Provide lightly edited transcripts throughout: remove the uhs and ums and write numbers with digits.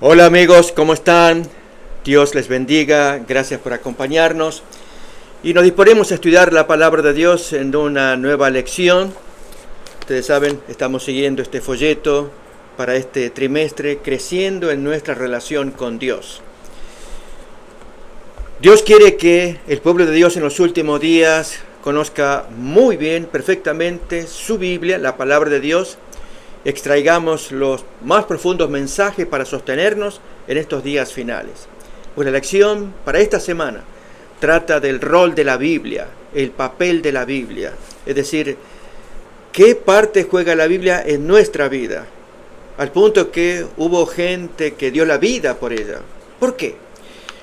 Hola amigos, ¿cómo están? Dios les bendiga, gracias por acompañarnos. Y nos disponemos a estudiar la palabra de Dios en una nueva lección. Ustedes saben, estamos siguiendo este folleto para este trimestre, creciendo en nuestra relación con Dios. Dios quiere que el pueblo de Dios en los últimos días conozca muy bien, perfectamente su Biblia, la palabra de Dios. Extraigamos los más profundos mensajes para sostenernos en estos días finales. Pues la lección para esta semana trata del rol de la Biblia, el papel de la Biblia, es decir, qué parte juega la Biblia en nuestra vida, al punto que hubo gente que dio la vida por ella. ¿Por qué?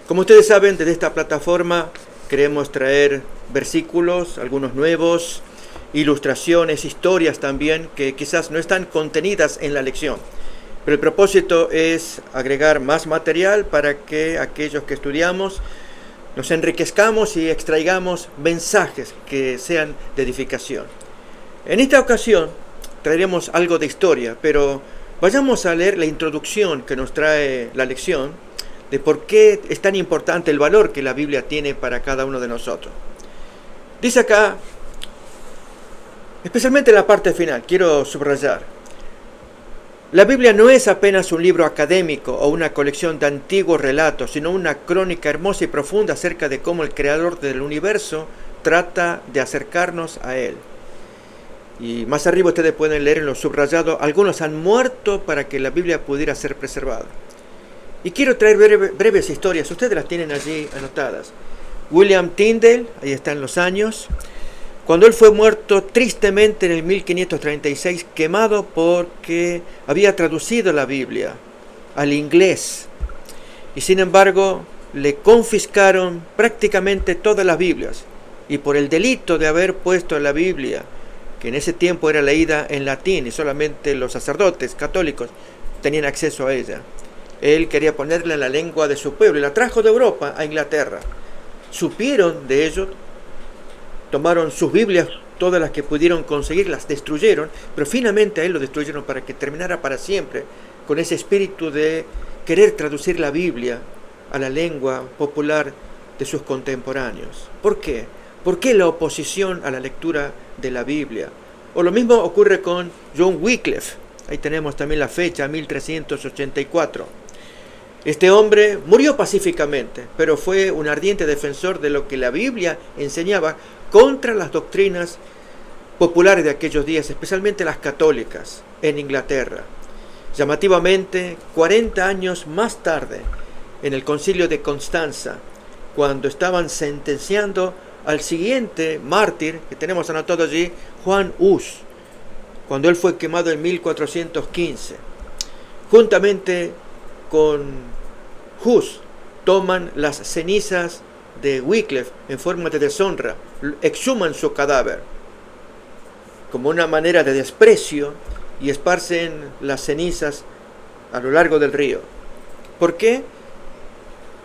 Como ustedes saben, desde esta plataforma queremos traer versículos, algunos nuevos, ilustraciones, historias también, que quizás no están contenidas en la lección. Pero el propósito es agregar más material para que aquellos que estudiamos nos enriquezcamos y extraigamos mensajes que sean de edificación. En esta ocasión traeremos algo de historia, pero vayamos a leer la introducción que nos trae la lección de por qué es tan importante el valor que la Biblia tiene para cada uno de nosotros. Dice acá, especialmente en la parte final, quiero subrayar: la Biblia no es apenas un libro académico o una colección de antiguos relatos, sino una crónica hermosa y profunda acerca de cómo el Creador del universo trata de acercarnos a Él. Y más arriba ustedes pueden leer en lo subrayado: algunos han muerto para que la Biblia pudiera ser preservada. Y quiero traer breves historias, ustedes las tienen allí anotadas. William Tyndale, ahí están los años, cuando él fue muerto tristemente en el 1536, quemado porque había traducido la Biblia al inglés. Y sin embargo, le confiscaron prácticamente todas las Biblias. Y por el delito de haber puesto la Biblia, que en ese tiempo era leída en latín y solamente los sacerdotes católicos tenían acceso a ella, él quería ponerla en la lengua de su pueblo y la trajo de Europa a Inglaterra. Supieron de ello, tomaron sus Biblias, todas las que pudieron conseguir, las destruyeron, pero finalmente a él lo destruyeron para que terminara para siempre con ese espíritu de querer traducir la Biblia a la lengua popular de sus contemporáneos. ¿Por qué? ¿Por qué la oposición a la lectura de la Biblia? O lo mismo ocurre con John Wycliffe. Ahí tenemos también la fecha, 1384. Este hombre murió pacíficamente, pero fue un ardiente defensor de lo que la Biblia enseñaba contra las doctrinas populares de aquellos días, especialmente las católicas, en Inglaterra. Llamativamente, 40 años más tarde, en el Concilio de Constanza, cuando estaban sentenciando al siguiente mártir, que tenemos anotado allí, Juan Hus, cuando él fue quemado en 1415. Juntamente con Hus, toman las cenizas de Wycliffe en forma de deshonra, exhuman su cadáver como una manera de desprecio y esparcen las cenizas a lo largo del río. ¿Por qué?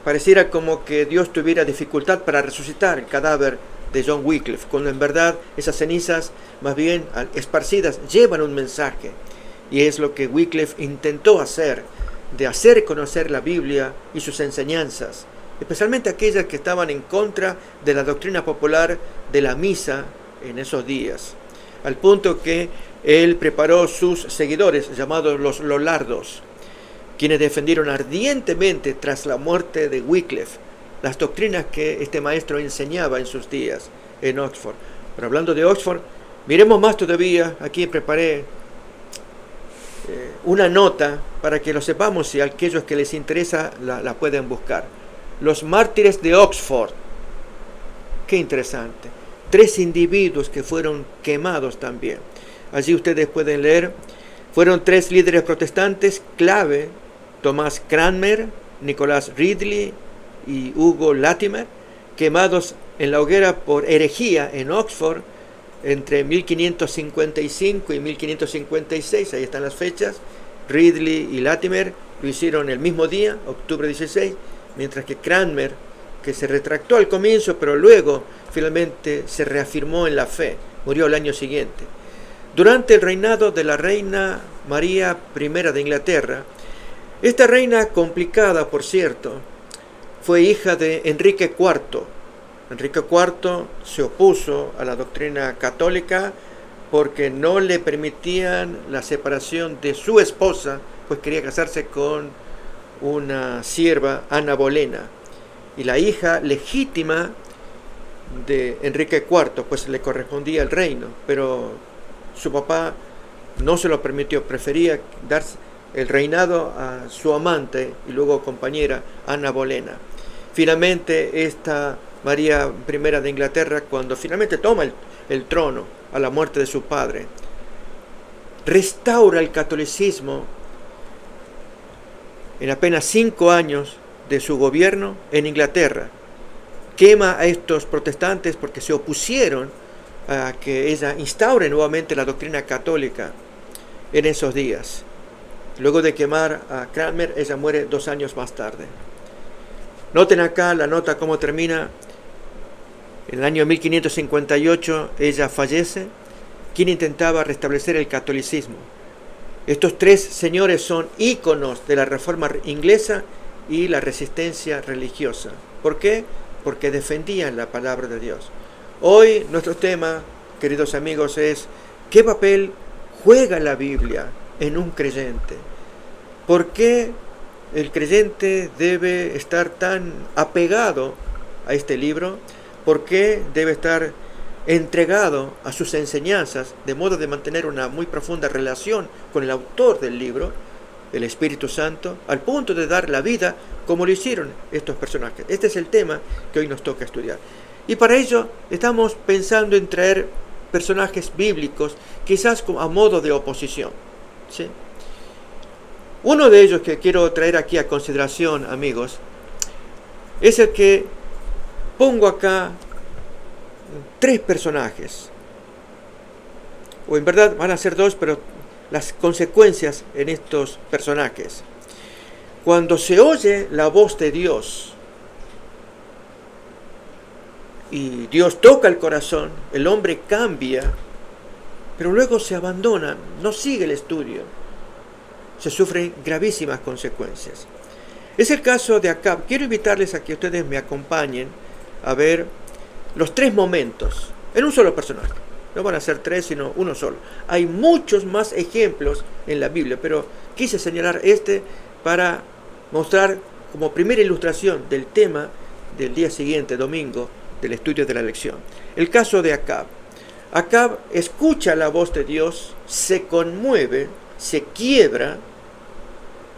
Pareciera como que Dios tuviera dificultad para resucitar el cadáver de John Wycliffe, cuando en verdad esas cenizas, más bien esparcidas, llevan un mensaje. Y es lo que Wycliffe intentó hacer, de hacer conocer la Biblia y sus enseñanzas, especialmente aquellas que estaban en contra de la doctrina popular de la misa en esos días, al punto que él preparó sus seguidores, llamados los Lollardos, quienes defendieron ardientemente tras la muerte de Wycliffe las doctrinas que este maestro enseñaba en sus días en Oxford. Pero hablando de Oxford, miremos más todavía. Aquí preparé una nota para que lo sepamos y a aquellos que les interesa la pueden buscar. Los mártires de Oxford. Qué interesante. 3 individuos que fueron quemados también. Allí ustedes pueden leer. Fueron 3 líderes protestantes clave: Thomas Cranmer, Nicholas Ridley y Hugo Latimer, quemados en la hoguera por herejía en Oxford entre 1555 y 1556, ahí están las fechas. Ridley y Latimer lo hicieron el mismo día, octubre 16, mientras que Cranmer, que se retractó al comienzo, pero luego finalmente se reafirmó en la fe, murió el año siguiente. Durante el reinado de la reina María I de Inglaterra, Esta reina complicada, por cierto, fue hija de Enrique IV. Enrique IV se opuso a la doctrina católica porque no le permitían la separación de su esposa, pues quería casarse con una sierva, Ana Bolena, y la hija legítima de Enrique IV, pues le correspondía el reino, pero su papá no se lo permitió, prefería dar el reinado a su amante y luego compañera, Ana Bolena. Finalmente, esta María I de Inglaterra, cuando finalmente toma el trono a la muerte de su padre, restaura el catolicismo en apenas 5 años de su gobierno en Inglaterra. Quema a estos protestantes porque se opusieron a que ella instaure nuevamente la doctrina católica en esos días. Luego de quemar a Cranmer, ella muere 2 años más tarde. Noten acá la nota cómo termina. En el año 1558 ella fallece, quien intentaba restablecer el catolicismo. Estos 3 señores son íconos de la reforma inglesa y la resistencia religiosa. ¿Por qué? Porque defendían la palabra de Dios. Hoy nuestro tema, queridos amigos, es ¿qué papel juega la Biblia en un creyente? ¿Por qué el creyente debe estar tan apegado a este libro? ¿Por qué debe estar entregado a sus enseñanzas de modo de mantener una muy profunda relación con el autor del libro, el Espíritu Santo, al punto de dar la vida como lo hicieron estos personajes? Este es el tema que hoy nos toca estudiar. Y para ello estamos pensando en traer personajes bíblicos, quizás a modo de oposición, ¿sí? Uno de ellos que quiero traer aquí a consideración, amigos, es el que pongo acá 3 personajes. O en verdad van a ser 2, pero las consecuencias en estos personajes. Cuando se oye la voz de Dios y Dios toca el corazón, el hombre cambia, pero luego se abandona, no sigue el estudio. Se sufren gravísimas consecuencias. Es el caso de Acab. Quiero invitarles a que ustedes me acompañen a ver los 3 momentos en un solo personaje. No van a ser 3, sino uno solo. Hay muchos más ejemplos en la Biblia, pero quise señalar este para mostrar como primera ilustración del tema del día siguiente, domingo, del estudio de la lección. El caso de Acab. Acab escucha la voz de Dios, se conmueve, se quiebra,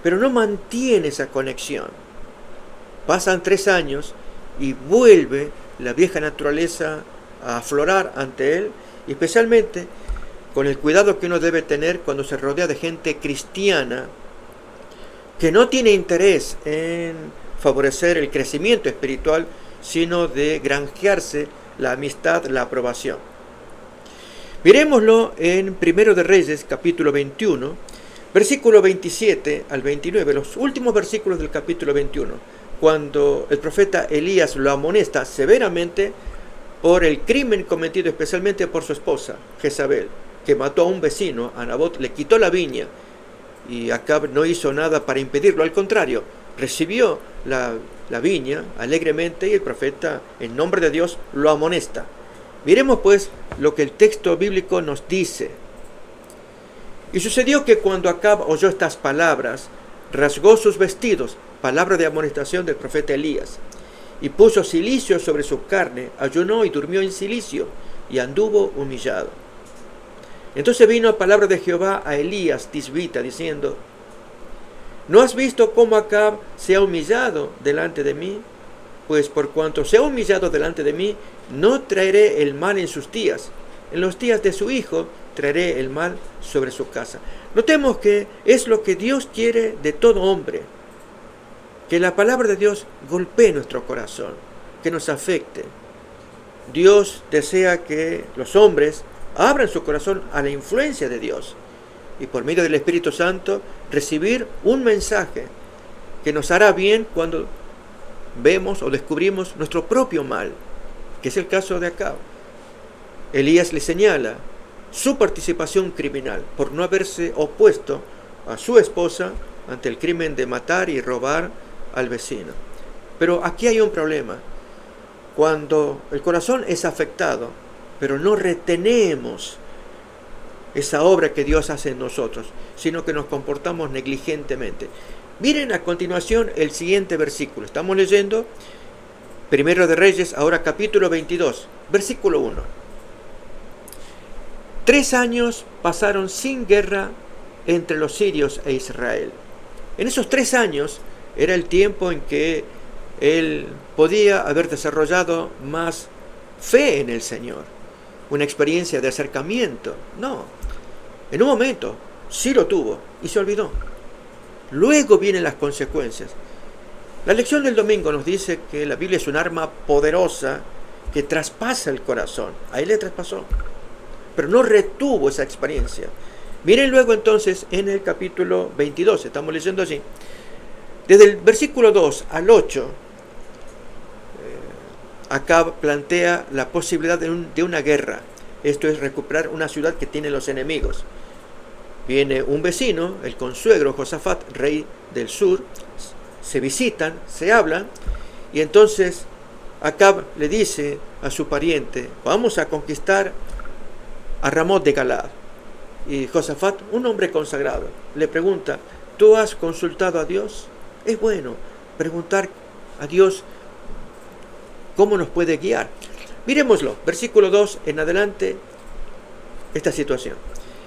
pero no mantiene esa conexión. Pasan 3 años y vuelve la vieja naturaleza a aflorar ante él, y especialmente con el cuidado que uno debe tener cuando se rodea de gente cristiana que no tiene interés en favorecer el crecimiento espiritual, sino de granjearse la amistad, la aprobación. Miremoslo en 1 de Reyes, capítulo 21, versículo 27 al 29, los últimos versículos del capítulo 21, cuando el profeta Elías lo amonesta severamente por el crimen cometido especialmente por su esposa, Jezabel, que mató a un vecino, a Nabot, le quitó la viña, y Acab no hizo nada para impedirlo, al contrario, recibió la viña alegremente, y el profeta, en nombre de Dios, lo amonesta. Miremos pues lo que el texto bíblico nos dice. Y sucedió que cuando Acab oyó estas palabras, rasgó sus vestidos, palabra de amonestación del profeta Elías, y puso cilicio sobre su carne, ayunó y durmió en cilicio, y anduvo humillado. Entonces vino palabra de Jehová a Elías tisbita, diciendo: ¿no has visto cómo Acab se ha humillado delante de mí? Pues por cuanto se ha humillado delante de mí, no traeré el mal en sus días. En los días de su hijo traeré el mal sobre su casa. Notemos que es lo que Dios quiere de todo hombre, que la palabra de Dios golpee nuestro corazón, que nos afecte. Dios desea que los hombres abran su corazón a la influencia de Dios y por medio del Espíritu Santo recibir un mensaje que nos hará bien cuando vemos o descubrimos nuestro propio mal, que es el caso de Acab. Elías le señala su participación criminal por no haberse opuesto a su esposa ante el crimen de matar y robar al vecino. Pero aquí hay un problema. Cuando el corazón es afectado, pero no retenemos esa obra que Dios hace en nosotros, sino que nos comportamos negligentemente. Miren a continuación el siguiente versículo. Estamos leyendo Primero de Reyes, ahora capítulo 22, versículo 1. 3 años pasaron sin guerra entre los sirios e Israel. En esos 3 años era el tiempo en que él podía haber desarrollado más fe en el Señor, una experiencia de acercamiento. No, en un momento sí lo tuvo y se olvidó. Luego vienen las consecuencias. La lección del domingo nos dice que la Biblia es un arma poderosa que traspasa el corazón. A él le traspasó, pero no retuvo esa experiencia. Miren luego entonces en el capítulo 22, estamos leyendo allí, desde el versículo 2 al 8, Acab plantea la posibilidad de una guerra. Esto es recuperar una ciudad que tiene los enemigos. Viene un vecino, el consuegro Josafat, rey del sur, se visitan, se hablan, y entonces Acab le dice a su pariente: vamos a conquistar a Ramot de Galaad. Y Josafat, un hombre consagrado, le pregunta: ¿tú has consultado a Dios? Es bueno preguntar a Dios cómo nos puede guiar. Miremoslo, versículo 2 en adelante, esta situación.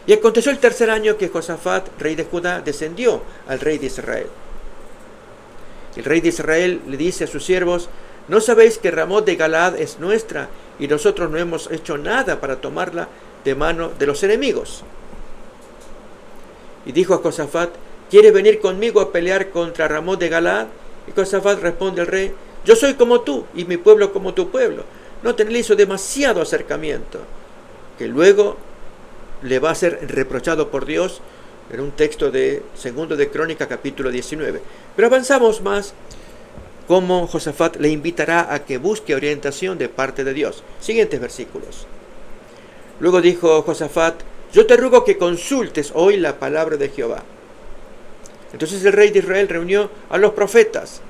Y aconteció el 3er año que Josafat, rey de Judá, descendió al rey de Israel. El rey de Israel le dice a sus siervos: ¿no sabéis que Ramot de Galaad es nuestra y nosotros no hemos hecho nada para tomarla de mano de los enemigos? Y dijo a Josafat: ¿quieres venir conmigo a pelear contra Ramot de Galaad? Y Josafat responde al rey: yo soy como tú y mi pueblo como tu pueblo. No te le hizo demasiado acercamiento, que luego le va a ser reprochado por Dios en un texto de 2 de Crónica capítulo 19. Pero avanzamos más, cómo Josafat le invitará a que busque orientación de parte de Dios. Siguientes versículos. Luego dijo Josafat: yo te ruego que consultes hoy la palabra de Jehová. Entonces el rey de Israel reunió a los profetas.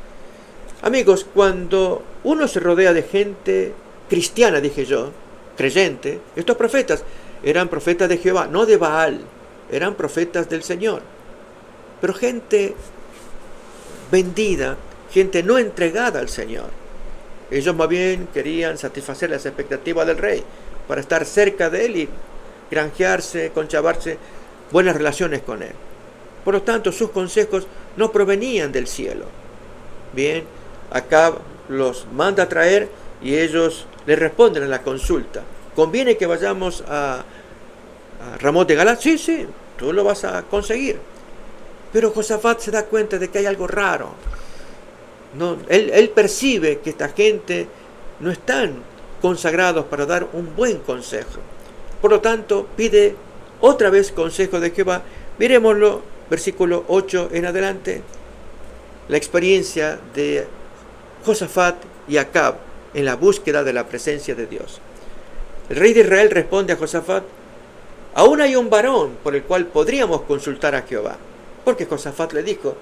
Amigos, cuando uno se rodea de gente cristiana, dije yo, creyente, estos profetas eran profetas de Jehová, no de Baal, eran profetas del Señor. Pero gente vendida, gente no entregada al Señor. Ellos más bien querían satisfacer las expectativas del rey para estar cerca de él y granjearse, conchavarse buenas relaciones con él. Por lo tanto, sus consejos no provenían del cielo. Bien, Acab los manda a traer y ellos le responden a la consulta: ¿conviene que vayamos a Ramot de Galaad? Sí, tú lo vas a conseguir. Pero Josafat se da cuenta de que hay algo raro. No, él percibe que esta gente no están consagrados para dar un buen consejo. Por lo tanto, pide otra vez consejo de Jehová. Miremoslo, versículo 8 en adelante, la experiencia de Josafat y Acab en la búsqueda de la presencia de Dios. El rey de Israel responde a Josafat: aún hay un varón por el cual podríamos consultar a Jehová. Porque Josafat le dijo: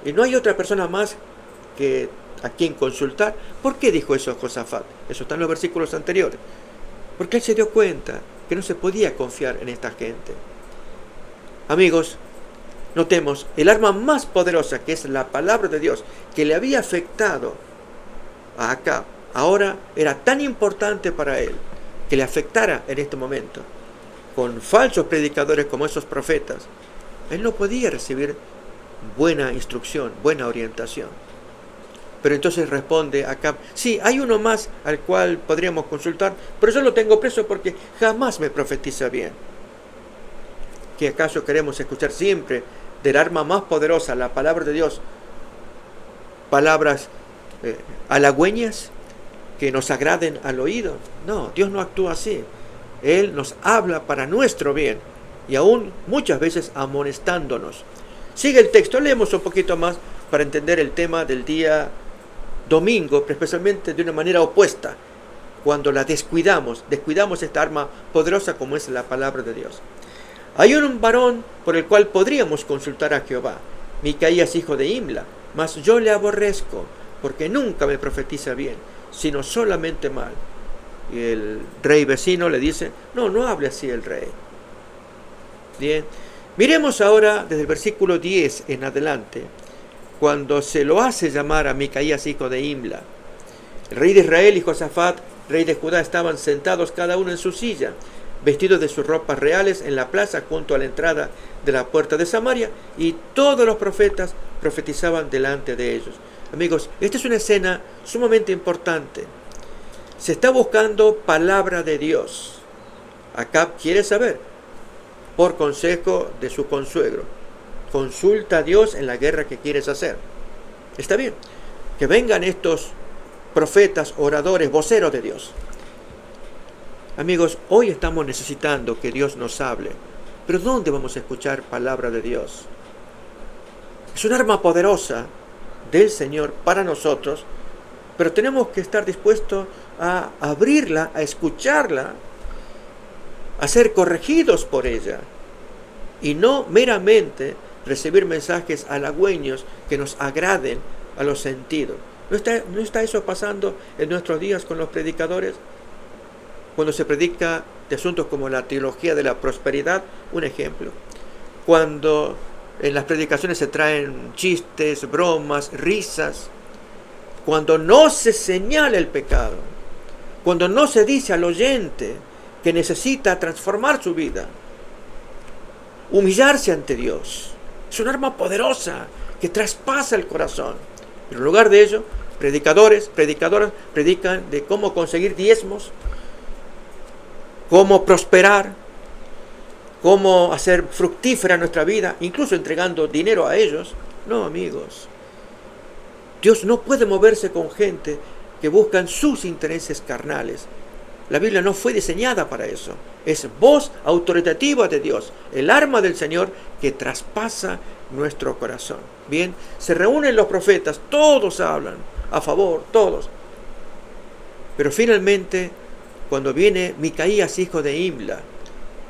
y no hay otra persona más que a quien consultar. ¿Por qué dijo eso Josafat? Eso está en los versículos anteriores. Porque él se dio cuenta que no se podía confiar en esta gente. Amigos, notemos, el arma más poderosa, que es la palabra de Dios, que le había afectado a Acab, ahora era tan importante para él que le afectara en este momento. Con falsos predicadores como esos profetas, él no podía recibir buena instrucción, buena orientación. Pero entonces responde Acab: sí, hay uno más al cual podríamos consultar, pero yo lo tengo preso porque jamás me profetiza bien. ¿Que acaso queremos escuchar siempre del arma más poderosa, la palabra de Dios, palabras halagüeñas que nos agraden al oído? No, Dios no actúa así. Él nos habla para nuestro bien y aún muchas veces amonestándonos. Sigue el texto, leemos un poquito más para entender el tema del día domingo, pero especialmente de una manera opuesta, cuando la descuidamos esta arma poderosa como es la palabra de Dios. Hay un varón por el cual podríamos consultar a Jehová. Micaías hijo de Imla, mas yo le aborrezco, porque nunca me profetiza bien, sino solamente mal. Y el rey vecino le dice, no hable así el rey. Bien, miremos ahora desde el versículo 10 en adelante, cuando se lo hace llamar a Micaías hijo de Imla. El rey de Israel y Josafat, rey de Judá, estaban sentados cada uno en su silla, vestidos de sus ropas reales en la plaza junto a la entrada de la puerta de Samaria, y todos los profetas profetizaban delante de ellos. Amigos, esta es una escena sumamente importante. Se está buscando palabra de Dios. Acab quiere saber, por consejo de su consuegro. Consulta a Dios en la guerra que quieres hacer. Está bien, que vengan estos profetas, oradores, voceros de Dios. Amigos, hoy estamos necesitando que Dios nos hable. Pero ¿dónde vamos a escuchar palabra de Dios? Es un arma poderosa del Señor para nosotros, pero tenemos que estar dispuestos a abrirla, a escucharla, a ser corregidos por ella, y no meramente recibir mensajes halagüeños que nos agraden a los sentidos. ¿No está eso pasando en nuestros días con los predicadores? Cuando se predica de asuntos como la teología de la prosperidad, un ejemplo. Cuando en las predicaciones se traen chistes, bromas, risas. Cuando no se señala el pecado. Cuando no se dice al oyente que necesita transformar su vida. Humillarse ante Dios. Es un arma poderosa que traspasa el corazón. Pero en lugar de ello, predicadoras predican de cómo conseguir diezmos, cómo prosperar, cómo hacer fructífera nuestra vida, incluso entregando dinero a ellos. No, amigos. Dios no puede moverse con gente que buscan sus intereses carnales. La Biblia no fue diseñada para eso. Es voz autoritativa de Dios, el arma del Señor que traspasa nuestro corazón. Bien, se reúnen los profetas, todos hablan a favor, todos. Pero finalmente, cuando viene Micaías, hijo de Imla,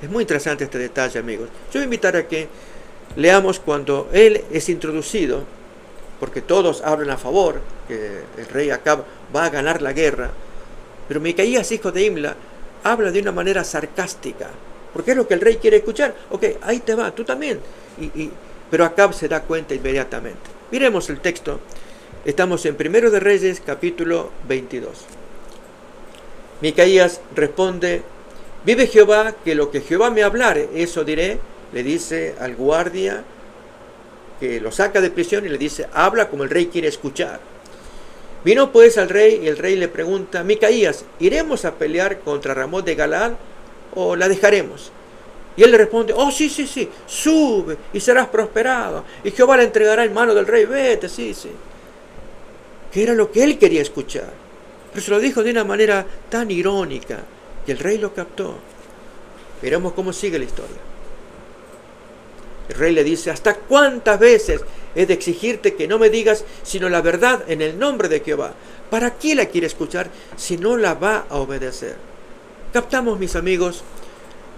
es muy interesante este detalle, amigos. Yo voy a invitar a que leamos cuando él es introducido, porque todos hablan a favor, que el rey Acab va a ganar la guerra. Pero Micaías, hijo de Imla, habla de una manera sarcástica, porque es lo que el rey quiere escuchar. Ok, ahí te va, tú también. Pero Acab se da cuenta inmediatamente. Miremos el texto. Estamos en 1 de Reyes, capítulo 22. Micaías responde, vive Jehová, que lo que Jehová me hablare, eso diré. Le dice al guardia que lo saca de prisión y le dice, habla como el rey quiere escuchar. Vino pues al rey y el rey le pregunta, Micaías, ¿iremos a pelear contra Ramot de Galaad o la dejaremos? Y él le responde, oh sí, sube y serás prosperado y Jehová la entregará en mano del rey, vete, sí. Que era lo que él quería escuchar. Pero se lo dijo de una manera tan irónica que el rey lo captó. Veremos cómo sigue la historia. El rey le dice, ¿hasta cuántas veces he de exigirte que no me digas sino la verdad en el nombre de Jehová? ¿Para qué la quiere escuchar si no la va a obedecer? Captamos, mis amigos,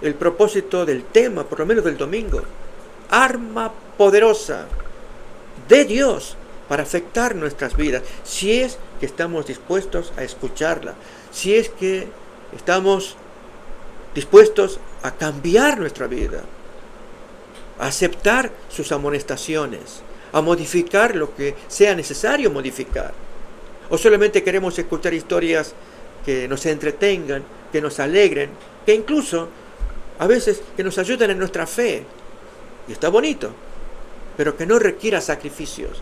el propósito del tema, por lo menos del domingo. Arma poderosa de Dios para afectar nuestras vidas, si es que estamos dispuestos a escucharla, si es que estamos dispuestos a cambiar nuestra vida, a aceptar sus amonestaciones, a modificar lo que sea necesario modificar, o solamente queremos escuchar historias que nos entretengan, que nos alegren, que incluso a veces que nos ayuden en nuestra fe, y está bonito, pero que no requiera sacrificios.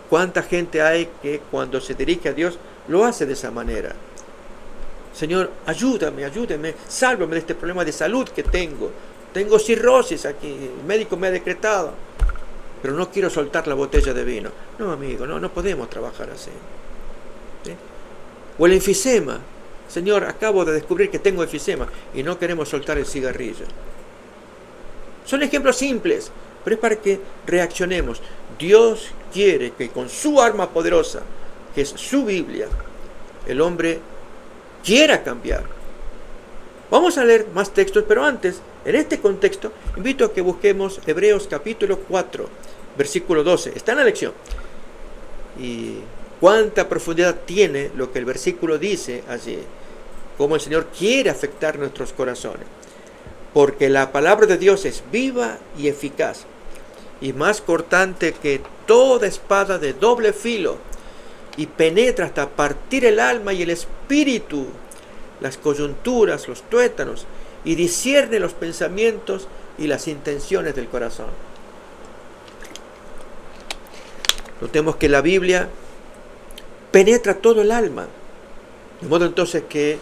¿Cuánta gente hay que cuando se dirige a Dios lo hace de esa manera? Señor, ayúdame, sálvame de este problema de salud que tengo. Tengo cirrosis aquí, el médico me ha decretado, pero no quiero soltar la botella de vino. No, amigo, no podemos trabajar así. ¿Sí? O el enfisema. Señor, acabo de descubrir que tengo enfisema y no queremos soltar el cigarrillo. Son ejemplos simples, pero es para que reaccionemos. Dios quiere que con su arma poderosa, que es su Biblia, el hombre quiera cambiar. Vamos a leer más textos, pero antes, en este contexto, invito a que busquemos Hebreos capítulo 4, versículo 12. Está en la lección. Y cuánta profundidad tiene lo que el versículo dice allí. Cómo el Señor quiere afectar nuestros corazones. Porque la palabra de Dios es viva y eficaz, y más cortante que toda espada de doble filo, y penetra hasta partir el alma y el espíritu, las coyunturas, los tuétanos, y discierne los pensamientos y las intenciones del corazón. Notemos que la Biblia penetra todo el alma, de modo entonces que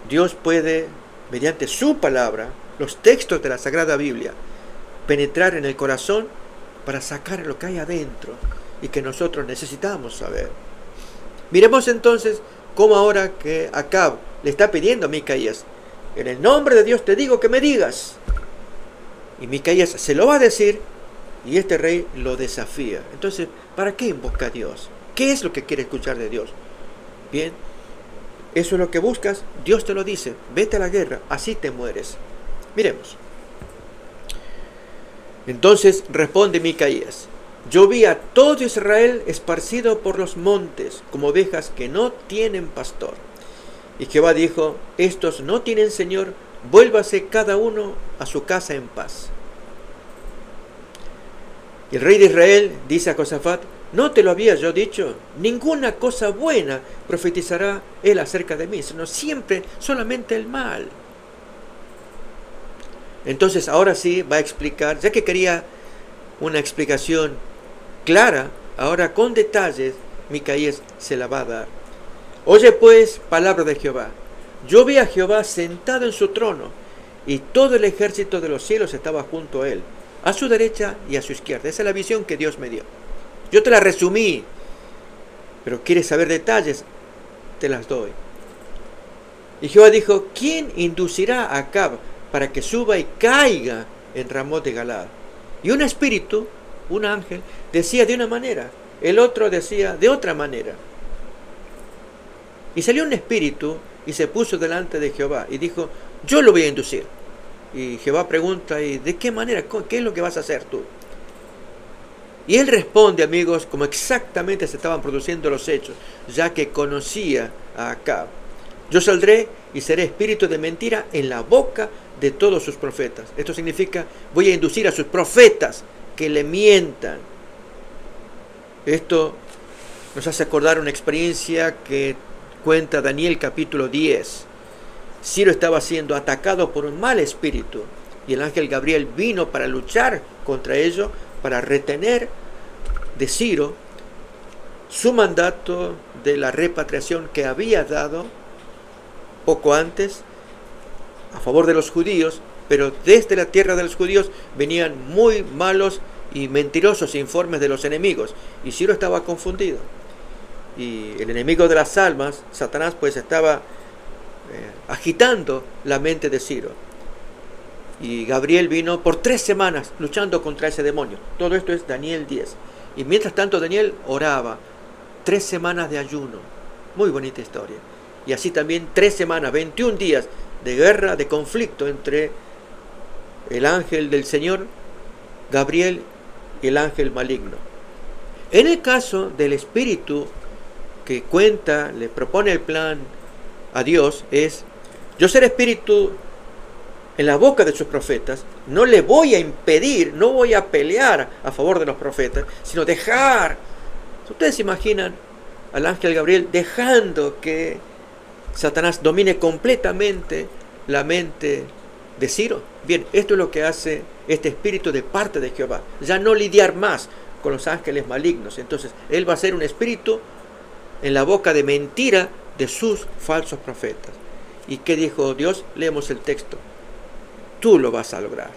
Dios puede, mediante su palabra, los textos de la Sagrada Biblia, penetrar en el corazón para sacar lo que hay adentro y que nosotros necesitamos saber. Miremos entonces cómo ahora que Acab le está pidiendo a Micaías, en el nombre de Dios te digo que me digas. Y Micaías se lo va a decir y este rey lo desafía. Entonces, ¿para qué invoca a Dios? ¿Qué es lo que quiere escuchar de Dios? Bien, eso es lo que buscas, Dios te lo dice, vete a la guerra, así te mueres. Miremos. Entonces responde Micaías: yo vi a todo Israel esparcido por los montes, como ovejas que no tienen pastor. Y Jehová dijo: estos no tienen señor, vuélvase cada uno a su casa en paz. Y el rey de Israel dice a Josafat: ¿no te lo había yo dicho? Ninguna cosa buena profetizará él acerca de mí, sino siempre solamente el mal. Entonces ahora sí va a explicar, ya que quería una explicación clara, ahora con detalles Micaías se la va a dar. Oye pues palabra de Jehová. Yo vi a Jehová sentado en su trono, y todo el ejército de los cielos estaba junto a él, a su derecha y a su izquierda. Esa es la visión que Dios me dio. Yo te la resumí, pero quieres saber detalles, te las doy. Y Jehová dijo: ¿quién inducirá a Acab para que suba y caiga en Ramot de Galaad? Y un espíritu, un ángel, decía de una manera, el otro decía de otra manera. Y salió un espíritu y se puso delante de Jehová y dijo: yo lo voy a inducir. Y Jehová pregunta: ¿y de qué manera? ¿Qué es lo que vas a hacer tú? Y él responde, amigos, como exactamente se estaban produciendo los hechos, ya que conocía a Acab: yo saldré y seré espíritu de mentira en la boca de todos sus profetas. Esto significa, voy a inducir a sus profetas que le mientan. Esto nos hace acordar una experiencia que cuenta Daniel capítulo 10. Ciro estaba siendo atacado por un mal espíritu y el ángel Gabriel vino para luchar contra ello, para retener de Ciro su mandato de la repatriación que había dado poco antes a favor de los judíos, pero desde la tierra de los judíos venían muy malos y mentirosos informes de los enemigos, y Ciro estaba confundido. Y el enemigo de las almas, Satanás, pues estaba agitando la mente de Ciro. Y Gabriel vino por 3 semanas luchando contra ese demonio. Todo esto es Daniel 10. Y mientras tanto Daniel oraba, 3 semanas de ayuno. Muy bonita historia. Y así también 3 semanas, 21 días de guerra, de conflicto entre el ángel del Señor, Gabriel, y el ángel maligno. En el caso del espíritu que cuenta, le propone el plan a Dios, es: yo seré espíritu en la boca de sus profetas, no le voy a impedir, no voy a pelear a favor de los profetas, sino dejar. ¿Ustedes se imaginan al ángel Gabriel dejando que Satanás domine completamente la mente de Ciro? Bien, esto es lo que hace este espíritu de parte de Jehová. Ya no lidiar más con los ángeles malignos. Entonces, él va a ser un espíritu en la boca de mentira de sus falsos profetas. ¿Y qué dijo Dios? Leemos el texto. Tú lo vas a lograr.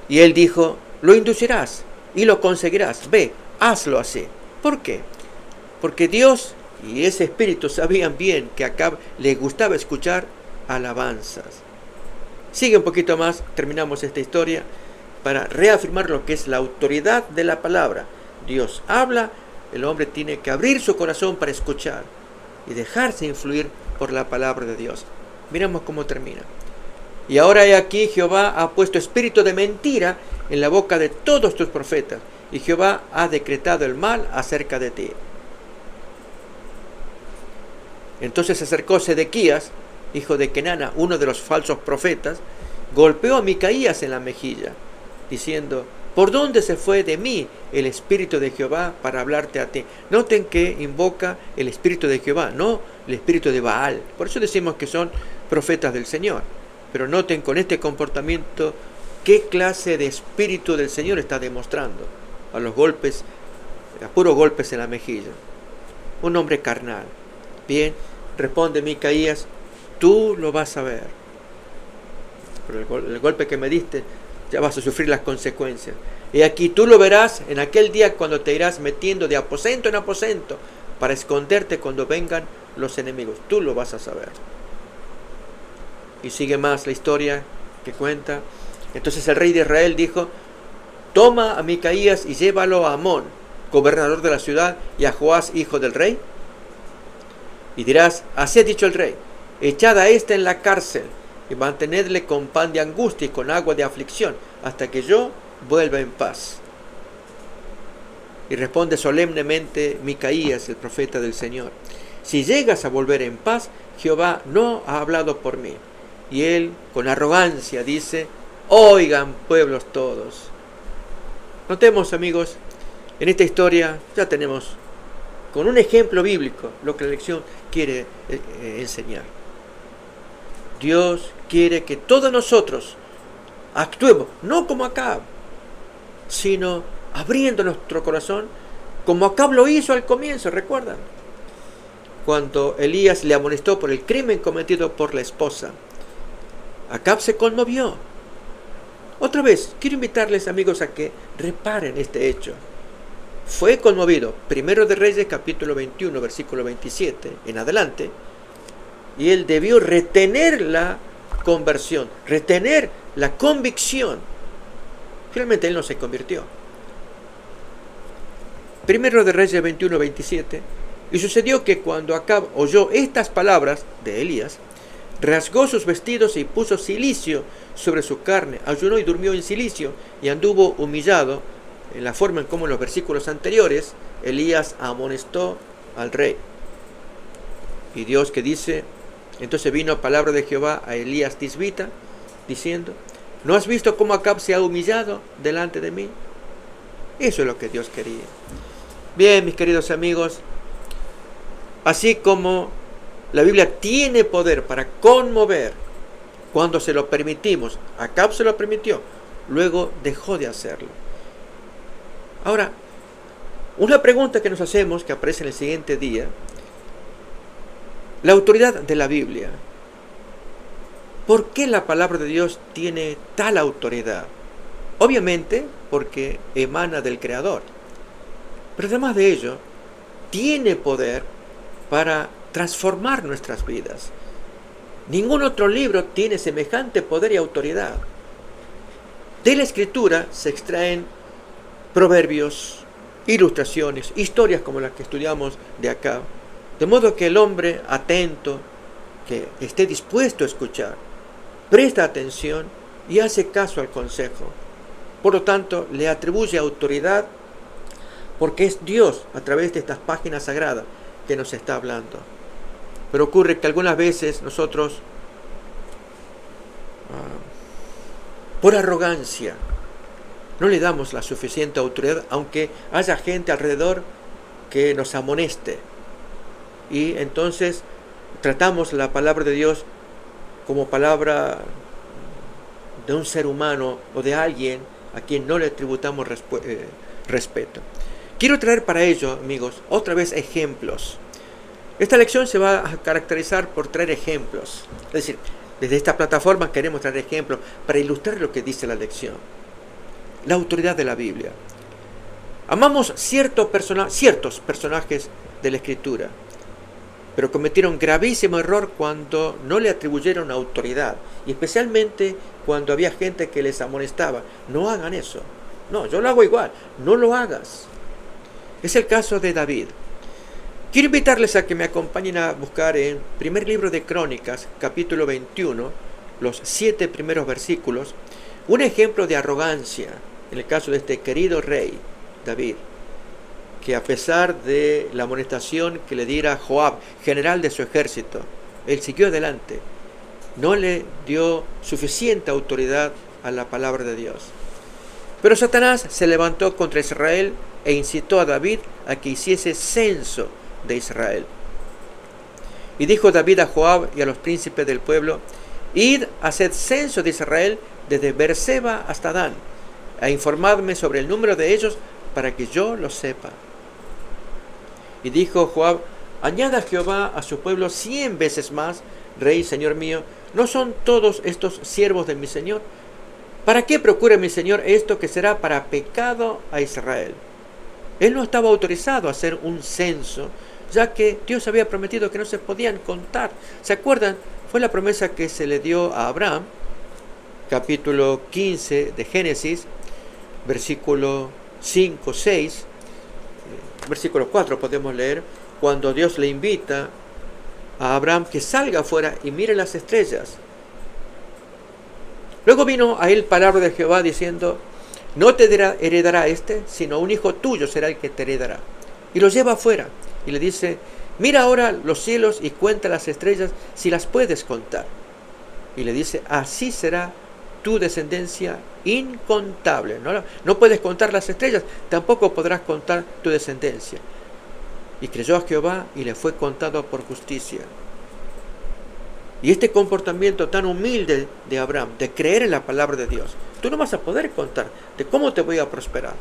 Y él dijo: lo inducirás y lo conseguirás. Ve, hazlo así. ¿Por qué? Porque Dios y ese espíritu sabían bien que a Acab le gustaba escuchar alabanzas. Sigue un poquito más, terminamos esta historia, para reafirmar lo que es la autoridad de la palabra. Dios habla, el hombre tiene que abrir su corazón para escuchar y dejarse influir por la palabra de Dios. Miramos cómo termina. Y ahora he aquí, Jehová ha puesto espíritu de mentira en la boca de todos tus profetas, y Jehová ha decretado el mal acerca de ti. Entonces se acercó Sedequías, hijo de Kenana, uno de los falsos profetas, golpeó a Micaías en la mejilla, diciendo: ¿por dónde se fue de mí el espíritu de Jehová para hablarte a ti? Noten que invoca el espíritu de Jehová, no el espíritu de Baal. Por eso decimos que son profetas del Señor. Pero noten con este comportamiento qué clase de espíritu del Señor está demostrando a los golpes, a puros golpes en la mejilla. Un hombre carnal. Bien, responde Micaías: tú lo vas a ver. Por el golpe que me diste, ya vas a sufrir las consecuencias. Y aquí tú lo verás en aquel día cuando te irás metiendo de aposento en aposento para esconderte cuando vengan los enemigos. Tú lo vas a saber. Y sigue más la historia que cuenta. Entonces el rey de Israel dijo: toma a Micaías y llévalo a Amón, gobernador de la ciudad, y a Joás, hijo del rey. Y dirás: así ha dicho el rey, echad a éste en la cárcel y mantenedle con pan de angustia y con agua de aflicción, hasta que yo vuelva en paz. Y responde solemnemente Micaías, el profeta del Señor: si llegas a volver en paz, Jehová no ha hablado por mí. Y él, con arrogancia, dice: oigan, pueblos todos. Notemos, amigos, en esta historia ya tenemos, con un ejemplo bíblico, lo que la lección quiere enseñar. Dios quiere que todos nosotros actuemos, no como Acab, sino abriendo nuestro corazón, como Acab lo hizo al comienzo, ¿recuerdan? Cuando Elías le amonestó por el crimen cometido por la esposa, Acab se conmovió. Otra vez, quiero invitarles, amigos, a que reparen este hecho. Fue conmovido, Primero de Reyes, capítulo 21, versículo 27, en adelante, y él debió retener la conversión, retener la convicción. Finalmente él no se convirtió. Primero de Reyes 21, 27, y sucedió que cuando Acab oyó estas palabras de Elías, rasgó sus vestidos y puso cilicio sobre su carne, ayunó y durmió en cilicio, y anduvo humillado, en la forma en como en los versículos anteriores Elías amonestó al rey. Y Dios que dice: entonces vino palabra de Jehová a Elías tisbita, diciendo: ¿no has visto cómo Acab se ha humillado delante de mí? Eso es lo que Dios quería. Bien, mis queridos amigos, así como la Biblia tiene poder para conmover cuando se lo permitimos, Acab se lo permitió, luego dejó de hacerlo. Ahora, una pregunta que nos hacemos, que aparece en el siguiente día: la autoridad de la Biblia. ¿Por qué la palabra de Dios tiene tal autoridad? Obviamente porque emana del Creador. Pero además de ello, tiene poder para transformar nuestras vidas. Ningún otro libro tiene semejante poder y autoridad. De la Escritura se extraen proverbios, ilustraciones, historias como las que estudiamos de acá, de modo que el hombre atento, que esté dispuesto a escuchar, presta atención y hace caso al consejo. Por lo tanto, le atribuye autoridad porque es Dios, a través de estas páginas sagradas, que nos está hablando. Pero ocurre que algunas veces nosotros, por arrogancia, no le damos la suficiente autoridad, aunque haya gente alrededor que nos amoneste. Y entonces tratamos la palabra de Dios como palabra de un ser humano o de alguien a quien no le tributamos respeto. Quiero traer para ello, amigos, otra vez ejemplos. Esta lección se va a caracterizar por traer ejemplos. Es decir, desde esta plataforma queremos traer ejemplos para ilustrar lo que dice la lección. La autoridad de la Biblia. Amamos ciertos personajes de la Escritura, pero cometieron gravísimo error cuando no le atribuyeron autoridad, y especialmente cuando había gente que les amonestaba. No hagan eso. No, yo lo hago igual. No lo hagas. Es el caso de David. Quiero invitarles a que me acompañen a buscar en primer libro de Crónicas, capítulo 21, los 7 primeros versículos, un ejemplo de arrogancia en el caso de este querido rey, David, que a pesar de la amonestación que le diera Joab, general de su ejército, él siguió adelante, no le dio suficiente autoridad a la palabra de Dios. Pero Satanás se levantó contra Israel e incitó a David a que hiciese censo de Israel. Y dijo David a Joab y a los príncipes del pueblo: id, haced censo de Israel desde Beerseba hasta Dan, e informadme sobre el número de ellos para que yo lo sepa. Y dijo Joab: añada Jehová a su pueblo 100 veces más, rey, señor mío. ¿No son todos estos siervos de mi señor? ¿Para qué procura mi señor esto que será para pecado a Israel? Él no estaba autorizado a hacer un censo, ya que Dios había prometido que no se podían contar. ¿Se acuerdan? Fue la promesa que se le dio a Abraham, capítulo 15 de Génesis, versículo 5, 6, versículo 4 podemos leer, cuando Dios le invita a Abraham que salga afuera y mire las estrellas. Luego vino a él palabra de Jehová diciendo: no te heredará este, sino un hijo tuyo será el que te heredará. Y lo lleva afuera y le dice: mira ahora los cielos y cuenta las estrellas si las puedes contar. Y le dice: así será tu descendencia incontable. No puedes contar las estrellas, tampoco podrás contar tu descendencia. Y creyó a Jehová y le fue contado por justicia. Y este comportamiento tan humilde de Abraham, de creer en la palabra de Dios, tú no vas a poder contar de cómo te voy a prosperar.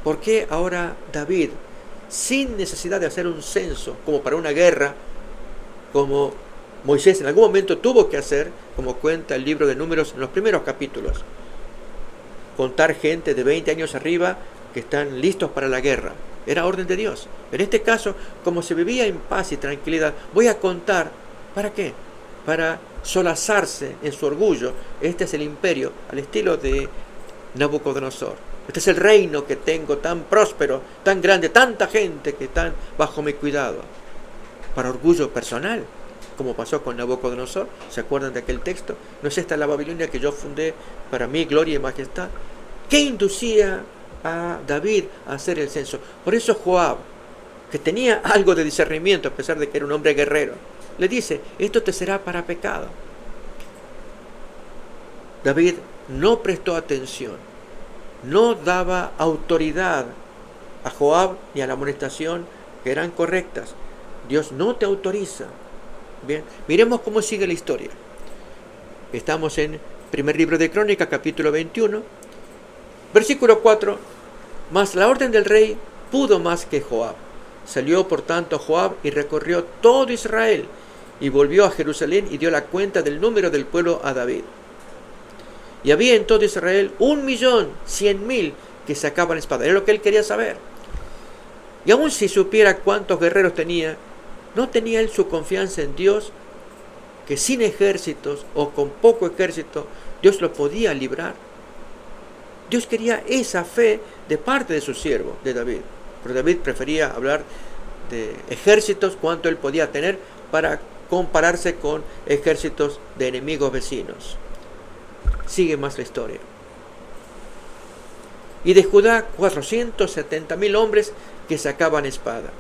¿Por qué ahora David, sin necesidad de hacer un censo, como para una guerra, como Moisés en algún momento tuvo que hacer, como cuenta el libro de Números en los primeros capítulos, contar gente de 20 años arriba que están listos para la guerra? Era orden de Dios. En este caso, como se vivía en paz y tranquilidad, voy a contar, ¿para qué? Para solazarse en su orgullo. Este es el imperio al estilo de Nabucodonosor. Este es el reino que tengo tan próspero, tan grande, tanta gente que están bajo mi cuidado. Para orgullo personal, como pasó con Nabucodonosor. ¿Se acuerdan de aquel texto? ¿No es esta la Babilonia que yo fundé para mi gloria y majestad? ¿Qué inducía a David a hacer el censo? Por eso Joab, que tenía algo de discernimiento a pesar de que era un hombre guerrero, le dice: esto te será para pecado. David no prestó atención, no daba autoridad a Joab ni a la amonestación que eran correctas. Dios no te autoriza. Bien, miremos cómo sigue la historia. Estamos en primer libro de Crónicas, capítulo 21, versículo 4. Mas la orden del rey pudo más que Joab. Salió por tanto Joab y recorrió todo Israel, y volvió a Jerusalén y dio la cuenta del número del pueblo a David. Y había en todo Israel 1.100.000 que sacaban espada. Era lo que él quería saber. Y aun si supiera cuántos guerreros tenía, no tenía él su confianza en Dios, que sin ejércitos o con poco ejército, Dios lo podía librar. Dios quería esa fe de parte de su siervo, de David. Pero David prefería hablar de ejércitos, cuánto él podía tener, para compararse con ejércitos de enemigos vecinos. Sigue más la historia. Y de Judá 470.000 hombres que sacaban espada.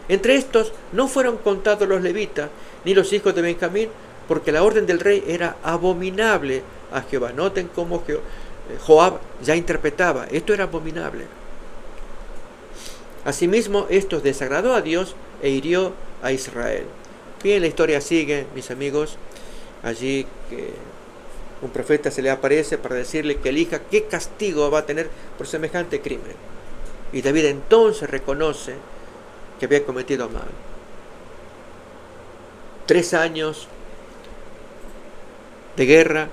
Entre estos no fueron contados los levitas ni los hijos de Benjamín, porque la orden del rey era abominable a Jehová. Noten cómo Joab ya interpretaba: esto era abominable. Asimismo, esto desagradó a Dios e hirió a Israel. Bien, la historia sigue, mis amigos. Allí que un profeta se le aparece para decirle que elija qué castigo va a tener por semejante crimen. Y David entonces reconoce que había cometido mal. 3 años de guerra,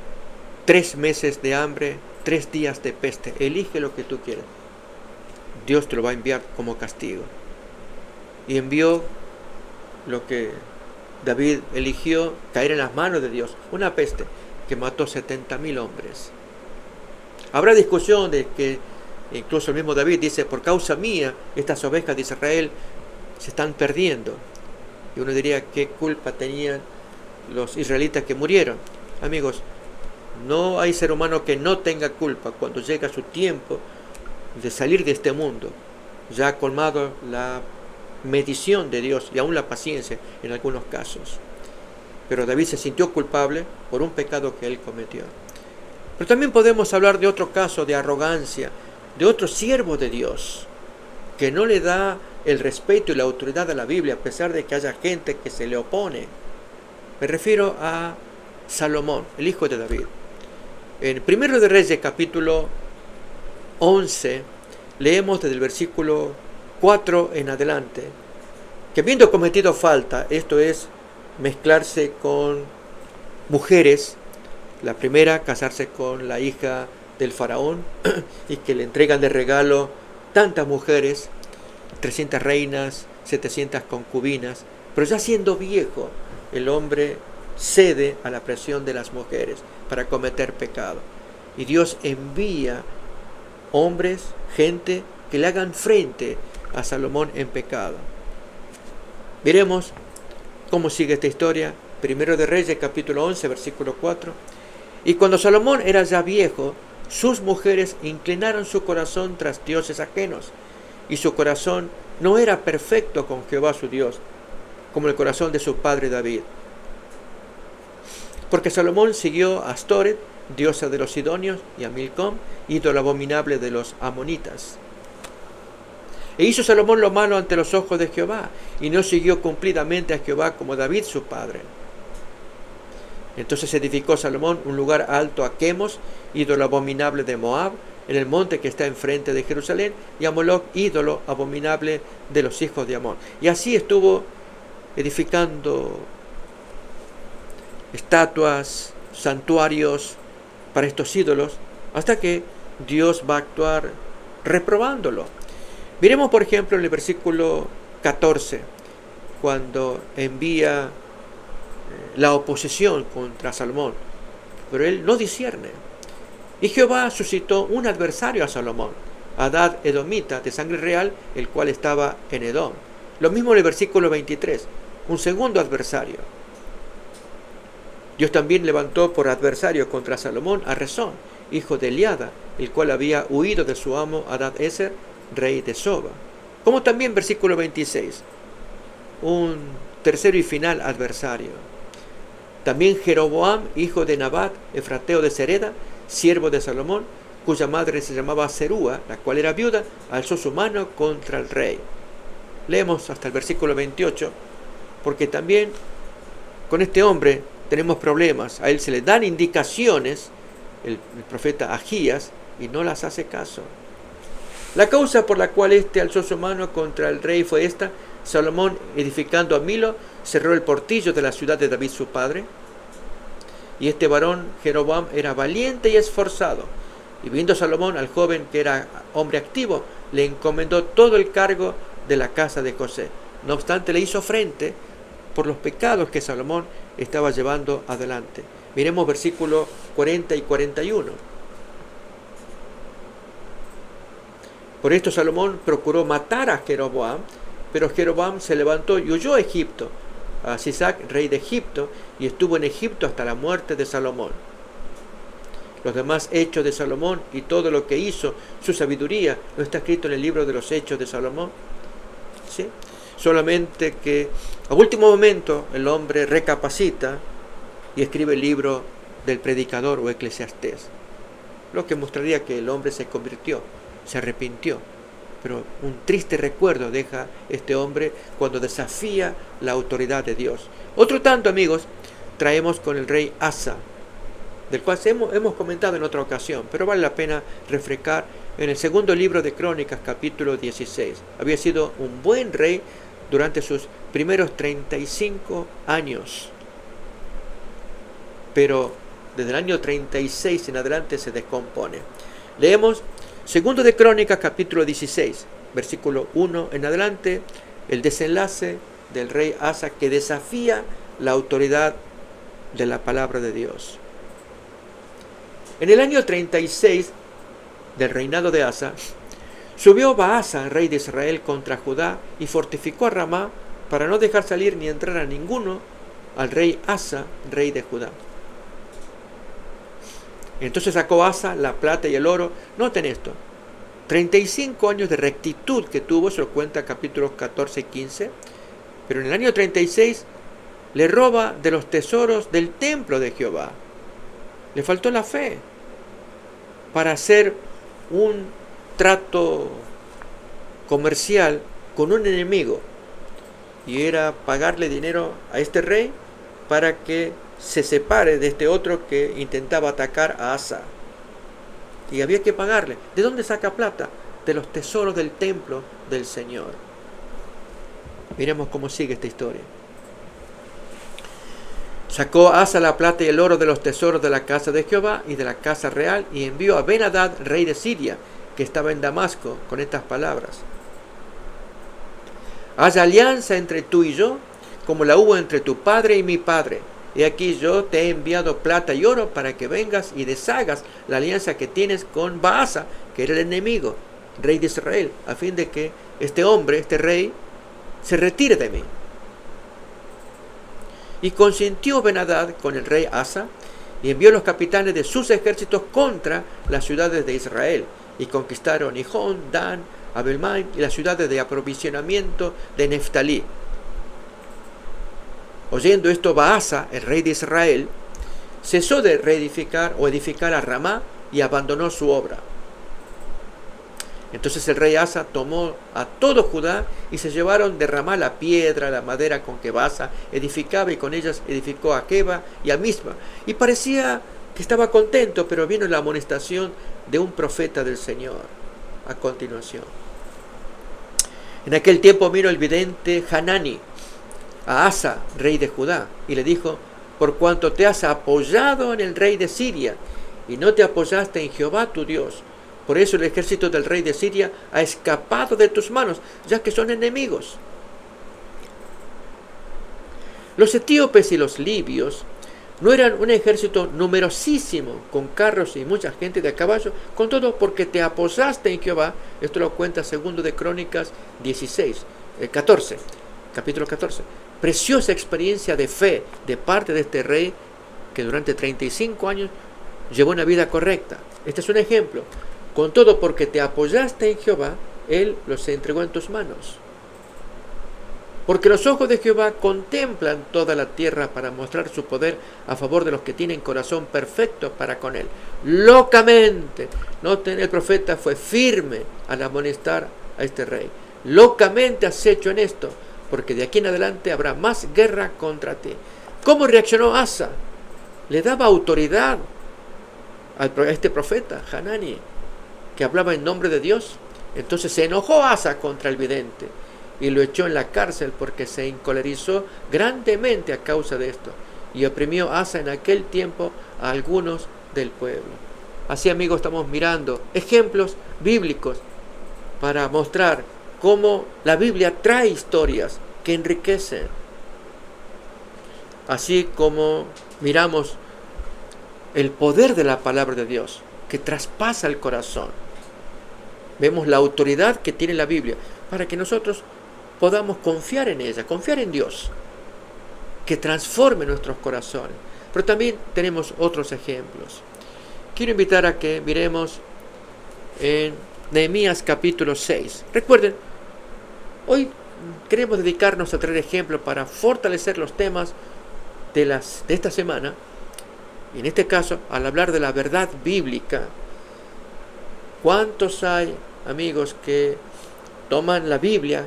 3 meses de hambre, 3 días de peste. Elige lo que tú quieras. Dios te lo va a enviar como castigo. Y envió lo que David eligió, caer en las manos de Dios, una peste que mató 70.000 hombres. Habrá discusión de que incluso el mismo David dice: por causa mía estas ovejas de Israel se están perdiendo. Y uno diría: ¿qué culpa tenían los israelitas que murieron? Amigos, No hay ser humano que no tenga culpa cuando llega su tiempo de salir de este mundo. Ya ha colmado la medición de Dios y aún la paciencia en algunos casos. Pero David se sintió culpable por un pecado que él cometió. Pero también podemos hablar de otro caso de arrogancia, de otro siervo de Dios, que no le da el respeto y la autoridad a la Biblia, a pesar de que haya gente que se le opone. Me refiero a Salomón, el hijo de David. En 1 de Reyes, capítulo 11, leemos desde el versículo 4 en adelante, que habiendo cometido falta, esto es, mezclarse con mujeres, la primera, casarse con la hija del faraón, y que le entregan de regalo tantas mujeres, 300 reinas, 700 concubinas, pero ya siendo viejo, el hombre cede a la presión de las mujeres para cometer pecado. Y Dios envía hombres, gente, que le hagan frente a Salomón en pecado. Miremos cómo sigue esta historia. 1 de Reyes, capítulo 11, versículo 4. Y cuando Salomón era ya viejo, sus mujeres inclinaron su corazón tras dioses ajenos, y su corazón no era perfecto con Jehová su Dios, como el corazón de su padre David. Porque Salomón siguió a Astoret, diosa de los sidonios, y a Milcom, ídolo abominable de los amonitas. E hizo Salomón lo malo ante los ojos de Jehová, y no siguió cumplidamente a Jehová como David su padre. Entonces edificó Salomón un lugar alto a Quemos, ídolo abominable de Moab, en el monte que está enfrente de Jerusalén, y a Moloc, ídolo abominable de los hijos de Amón. Y así estuvo edificando estatuas, santuarios para estos ídolos, hasta que Dios va a actuar reprobándolo. Miremos, por ejemplo, en el versículo 14, cuando envía la oposición contra Salomón, pero él no discierne. Y Jehová suscitó un adversario a Salomón, Hadad edomita, de sangre real, el cual estaba en Edom. Lo mismo en el versículo 23, un segundo adversario. Dios también levantó por adversario contra Salomón a Rezón, hijo de Eliada, el cual había huido de su amo Hadad-ezer, rey de Soba. Como también versículo 26, un tercero y final adversario. También Jeroboam, hijo de Nabat, efrateo de Sereda, siervo de Salomón, cuya madre se llamaba Serúa, la cual era viuda, alzó su mano contra el rey. Leemos hasta el versículo 28, porque también con este hombre tenemos problemas. A él se le dan indicaciones, el profeta Agías, y no las hace caso. La causa por la cual éste alzó su mano contra el rey fue esta: Salomón, edificando a Milo, cerró el portillo de la ciudad de David su padre. Y este varón, Jeroboam, era valiente y esforzado. Y viendo Salomón al joven que era hombre activo, le encomendó todo el cargo de la casa de José. No obstante, le hizo frente por los pecados que Salomón estaba llevando adelante. Miremos versículos 40 y 41. Por esto Salomón procuró matar a Jeroboam, pero Jeroboam se levantó y huyó a Egipto, a Sisac, rey de Egipto, y estuvo en Egipto hasta la muerte de Salomón. Los demás hechos de Salomón y todo lo que hizo, su sabiduría, ¿no está escrito en el libro de los hechos de Salomón? ¿Sí? Solamente que a último momento el hombre recapacita y escribe el libro del predicador o Eclesiastés, lo que mostraría que el hombre se convirtió, se arrepintió. Pero un triste recuerdo deja este hombre cuando desafía la autoridad de Dios. Otro tanto, amigos, traemos con el rey Asa, del cual hemos comentado en otra ocasión, pero vale la pena refrescar en el segundo libro de Crónicas, capítulo 16. Había sido un buen rey durante sus primeros 35 años, pero desde el año 36 en adelante se descompone. Leemos segundo de Crónicas, capítulo 16, versículo 1 en adelante, el desenlace del rey Asa, que desafía la autoridad de la palabra de Dios. En el año 36 del reinado de Asa, subió Baasa, rey de Israel, contra Judá y fortificó a Ramá para no dejar salir ni entrar a ninguno al rey Asa, rey de Judá. Entonces sacó Asa la plata y el oro. Noten esto. 35 años de rectitud que tuvo, se lo cuenta capítulos 14 y 15. Pero en el año 36 le roba de los tesoros del templo de Jehová. Le faltó la fe para hacer un trato comercial con un enemigo. Y era pagarle dinero a este rey para que se separe de este otro que intentaba atacar a Asa. Y había que pagarle. ¿De dónde saca plata? De los tesoros del templo del Señor. Miremos cómo sigue esta historia. Sacó Asa la plata y el oro de los tesoros de la casa de Jehová y de la casa real, y envió a Ben-Hadad, rey de Siria, que estaba en Damasco, con estas palabras: haya alianza entre tú y yo, como la hubo entre tu padre y mi padre. Y aquí yo te he enviado plata y oro para que vengas y deshagas la alianza que tienes con Baasa, que era el enemigo, rey de Israel, a fin de que este hombre, este rey, se retire de mí. Y consintió Ben-Hadad con el rey Asa, y envió los capitanes de sus ejércitos contra las ciudades de Israel, y conquistaron Hijón, Dan, Abel-Maim y las ciudades de aprovisionamiento de Neftalí. Oyendo esto, Baasa, el rey de Israel, cesó de reedificar o edificar a Ramá y abandonó su obra. Entonces el rey Asa tomó a todo Judá y se llevaron de Ramá la piedra, la madera con que Baasa edificaba, y con ellas edificó a Geba y a Misma. Y parecía que estaba contento, pero vino la amonestación de un profeta del Señor a continuación. En aquel tiempo vino el vidente Hanani a Asa, rey de Judá, y le dijo: por cuanto te has apoyado en el rey de Siria y no te apoyaste en Jehová tu Dios, por eso el ejército del rey de Siria ha escapado de tus manos, ya que son enemigos. Los etíopes y los libios no eran un ejército numerosísimo, con carros y mucha gente de a caballo, con todo porque te apoyaste en Jehová. Esto lo cuenta segundo de Crónicas 14, capítulo 14. Preciosa experiencia de fe de parte de este rey, que durante 35 años llevó una vida correcta. Este es un ejemplo. Con todo porque te apoyaste en Jehová, Él los entregó en tus manos. Porque los ojos de Jehová contemplan toda la tierra para mostrar su poder a favor de los que tienen corazón perfecto para con Él. Locamente. Noten, el profeta fue firme al amonestar a este rey. Locamente has hecho en esto, porque de aquí en adelante habrá más guerra contra ti. ¿Cómo reaccionó Asa? Le daba autoridad a este profeta, Hanani, que hablaba en nombre de Dios. Entonces se enojó Asa contra el vidente y lo echó en la cárcel, porque se encolerizó grandemente a causa de esto, y oprimió Asa en aquel tiempo a algunos del pueblo. Así, amigos, estamos mirando ejemplos bíblicos para mostrar cómo la Biblia trae historias que enriquecen. Así como miramos el poder de la palabra de Dios, que traspasa el corazón. Vemos la autoridad que tiene la Biblia para que nosotros podamos confiar en ella, confiar en Dios, que transforme nuestros corazones. Pero también tenemos otros ejemplos. Quiero invitar a que miremos en Nehemías capítulo 6. Recuerden, hoy queremos dedicarnos a traer ejemplos para fortalecer los temas de esta semana. Y en este caso, al hablar de la verdad bíblica, ¿cuántos hay, amigos, que toman la Biblia,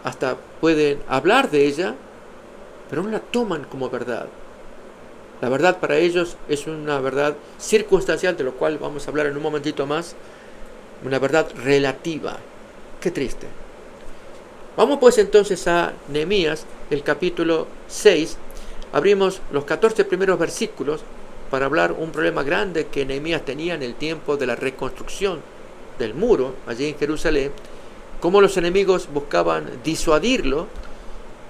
hasta pueden hablar de ella, pero no la toman como verdad? La verdad para ellos es una verdad circunstancial, de lo cual vamos a hablar en un momentito más, una verdad relativa. Qué triste. Vamos pues entonces a Nehemías, el capítulo 6. Abrimos los 14 primeros versículos para hablar un problema grande que Nehemías tenía en el tiempo de la reconstrucción del muro allí en Jerusalén. Cómo los enemigos buscaban disuadirlo,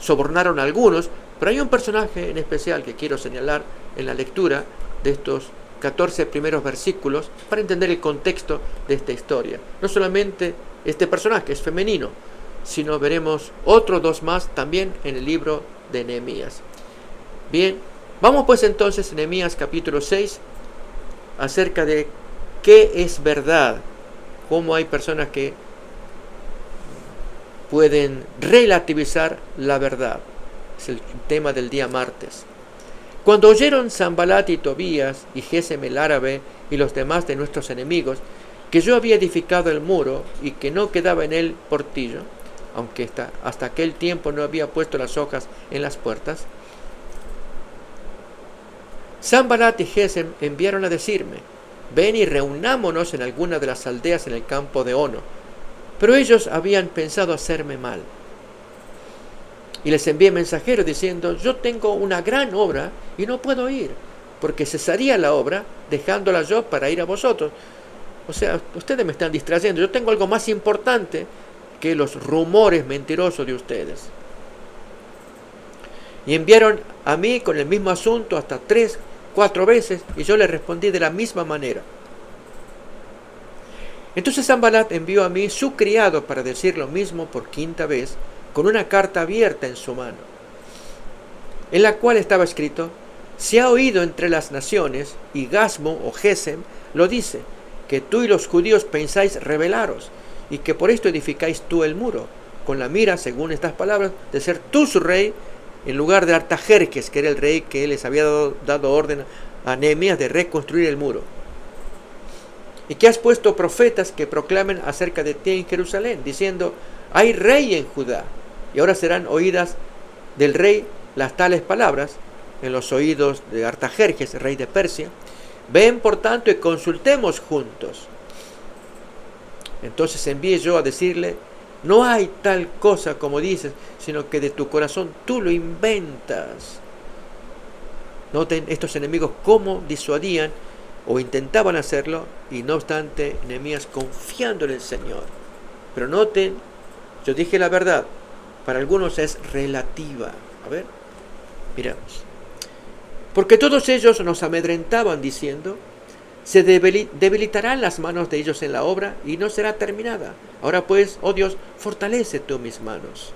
sobornaron a algunos, pero hay un personaje en especial que quiero señalar en la lectura de estos 14 primeros versículos para entender el contexto de esta historia. No solamente este personaje es femenino, sino veremos otros dos más también en el libro de Nehemías. Bien, Vamos pues entonces a Nehemías capítulo 6, acerca de qué es verdad, cómo hay personas que pueden relativizar la verdad. Es el tema del día martes. Cuando oyeron Sanbalat y Tobías y Gesem el árabe y los demás de nuestros enemigos, que yo había edificado el muro y que no quedaba en él portillo, aunque hasta aquel tiempo no había puesto las hojas en las puertas, Sanbalat y Gesem enviaron a decirme: ven y reunámonos en alguna de las aldeas en el campo de Ono. Pero ellos habían pensado hacerme mal. Y les envié mensajeros diciendo: yo tengo una gran obra y no puedo ir, porque cesaría la obra dejándola yo para ir a vosotros. O sea, ustedes me están distrayendo. Yo tengo algo más importante que los rumores mentirosos de ustedes. Y enviaron a mí con el mismo asunto hasta 3, 4 veces, y yo les respondí de la misma manera. Entonces Sanbalat envió a mí su criado para decir lo mismo por 5ª vez, con una carta abierta en su mano, en la cual estaba escrito: se ha oído entre las naciones, y Gasmo o Gesem lo dice, que tú y los judíos pensáis rebelaros, y que por esto edificáis tú el muro, con la mira, según estas palabras, de ser tú su rey, en lugar de Artajerjes, que era el rey que les había dado orden a Nehemías de reconstruir el muro. Y que has puesto profetas que proclamen acerca de ti en Jerusalén, diciendo: hay rey en Judá. Y ahora serán oídas del rey las tales palabras en los oídos de Artajerjes, rey de Persia. Ven por tanto y consultemos juntos. Entonces envié yo a decirle: no hay tal cosa como dices, sino que de tu corazón tú lo inventas. Noten estos enemigos cómo disuadían o intentaban hacerlo, y no obstante Nehemías confiando en el Señor. Pero noten, yo dije la verdad, para algunos es relativa. A ver, miramos. Porque todos ellos nos amedrentaban diciendo: se debilitarán las manos de ellos en la obra y no será terminada. Ahora pues, oh Dios, fortalece tú mis manos.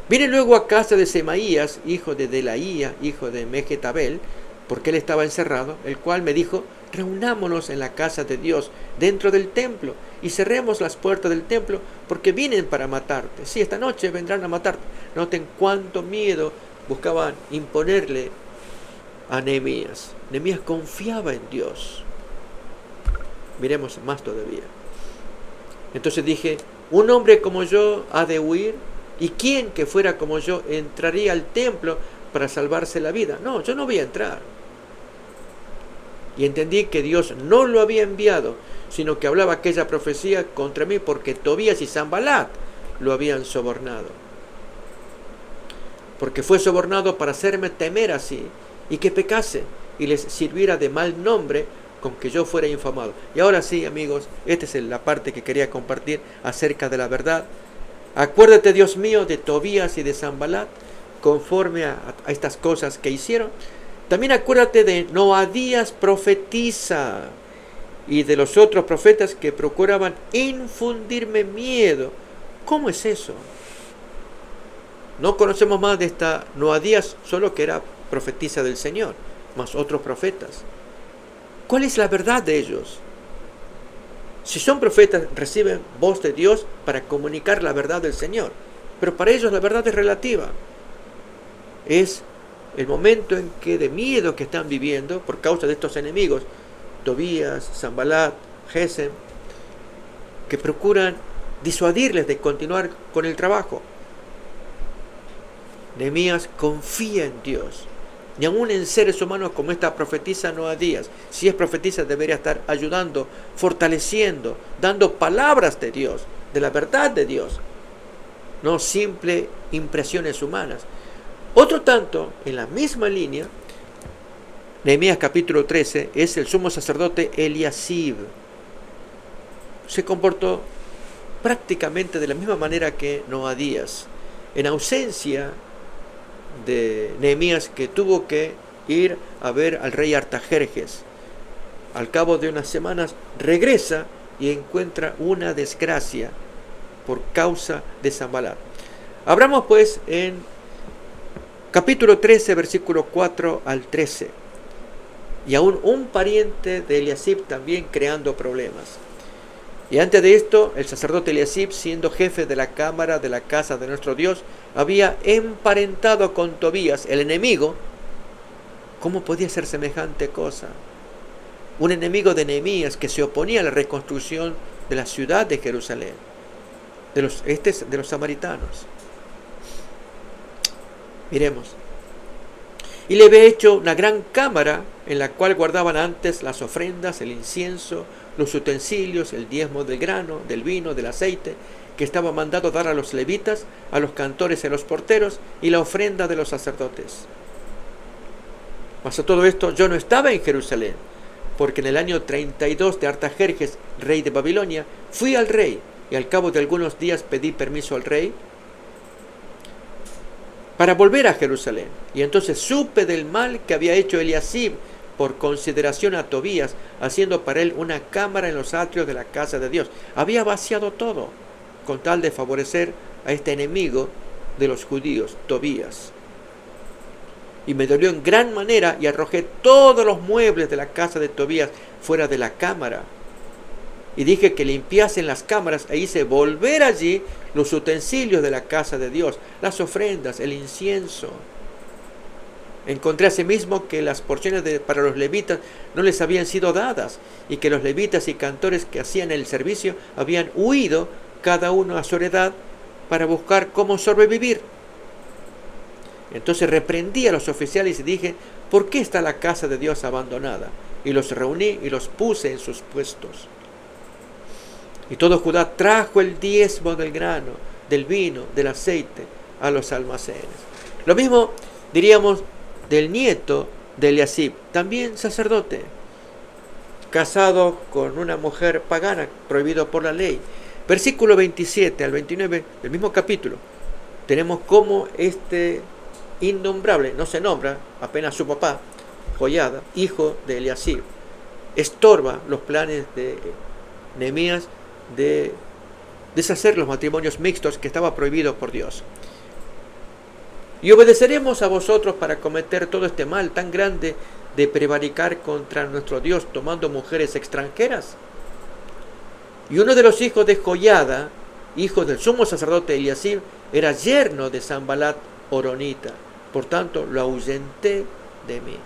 Vine luego a casa de Semaías, hijo de Delaía, hijo de Mehetabel, porque él estaba encerrado, el cual me dijo: reunámonos en la casa de Dios, dentro del templo, y cerremos las puertas del templo, porque vienen para matarte. Sí, esta noche vendrán a matarte. Noten cuánto miedo buscaban imponerle a Nehemías. Nehemías confiaba en Dios. Miremos más todavía. Entonces dije: un hombre como yo ha de huir, y quién que fuera como yo entraría al templo para salvarse la vida. No, yo no voy a entrar. Y entendí que Dios no lo había enviado, sino que hablaba aquella profecía contra mí porque Tobías y Sanbalat lo habían sobornado. Porque fue sobornado para hacerme temer así, y que pecase, y les sirviera de mal nombre con que yo fuera infamado. Y ahora sí, amigos, esta es la parte que quería compartir acerca de la verdad. Acuérdate, Dios mío, de Tobías y de Sanbalat, conforme a estas cosas que hicieron. También acuérdate de Noadías profetiza y de los otros profetas que procuraban infundirme miedo. ¿Cómo es eso? No conocemos más de esta Noadías, solo que era profetisa del Señor, más otros profetas. ¿Cuál es la verdad de ellos? Si son profetas, reciben voz de Dios para comunicar la verdad del Señor, pero para ellos la verdad es relativa. Es el momento en que de miedo que están viviendo por causa de estos enemigos, Tobías, Sanbalat, Gesem, que procuran disuadirles de continuar con el trabajo. Nehemías confía en Dios, ni aún en seres humanos como esta profetisa Noadías. Si es profetisa, debería estar ayudando, fortaleciendo, dando palabras de Dios, de la verdad de Dios, no simple impresiones humanas. Otro tanto, en la misma línea, Nehemías capítulo 13, es el sumo sacerdote Eliasib. Se comportó prácticamente de la misma manera que Noadías. En ausencia de Nehemías, que tuvo que ir a ver al rey Artajerjes, al cabo de unas semanas regresa y encuentra una desgracia por causa de Sanbalat. Abramos pues en Capítulo 13, versículo 4 al 13. Y aún un pariente de Eliasib también creando problemas. Y antes de esto, el sacerdote Eliasib, siendo jefe de la cámara de la casa de nuestro Dios, había emparentado con Tobías, el enemigo. ¿Cómo podía ser semejante cosa? Un enemigo de Nehemías que se oponía a la reconstrucción de la ciudad de Jerusalén, de los samaritanos. Miremos. Y le había hecho una gran cámara en la cual guardaban antes las ofrendas, el incienso, los utensilios, el diezmo del grano, del vino, del aceite, que estaba mandado dar a los levitas, a los cantores y a los porteros, y la ofrenda de los sacerdotes. Mas a todo esto yo no estaba en Jerusalén, porque en el año 32 de Artajerjes, rey de Babilonia, fui al rey, y al cabo de algunos días pedí permiso al rey para volver a Jerusalén. Y entonces supe del mal que había hecho Eliasib por consideración a Tobías, haciendo para él una cámara en los atrios de la casa de Dios. Había vaciado todo, con tal de favorecer a este enemigo de los judíos, Tobías. Y me dolió en gran manera y arrojé todos los muebles de la casa de Tobías fuera de la cámara. Y dije que limpiasen las cámaras e hice volver allí los utensilios de la casa de Dios, las ofrendas, el incienso. Encontré asimismo que las porciones para los levitas no les habían sido dadas y que los levitas y cantores que hacían el servicio habían huido cada uno a su heredad para buscar cómo sobrevivir. Entonces reprendí a los oficiales y dije, ¿por qué está la casa de Dios abandonada? Y los reuní y los puse en sus puestos. Y todo Judá trajo el diezmo del grano, del vino, del aceite a los almacenes. Lo mismo diríamos del nieto de Eliasib, también sacerdote, casado con una mujer pagana, prohibido por la ley. Versículo 27 al 29 del mismo capítulo, tenemos cómo este innombrable, no se nombra, apenas su papá, Joiada, hijo de Eliasib, estorba los planes de Nehemías de deshacer los matrimonios mixtos que estaba prohibido por Dios. Y obedeceremos a vosotros para cometer todo este mal tan grande de prevaricar contra nuestro Dios tomando mujeres extranjeras. Y uno de los hijos de Joiada, hijo del sumo sacerdote Eliasib, era yerno de Sanbalat Horonita. Por tanto, lo ahuyenté de mí.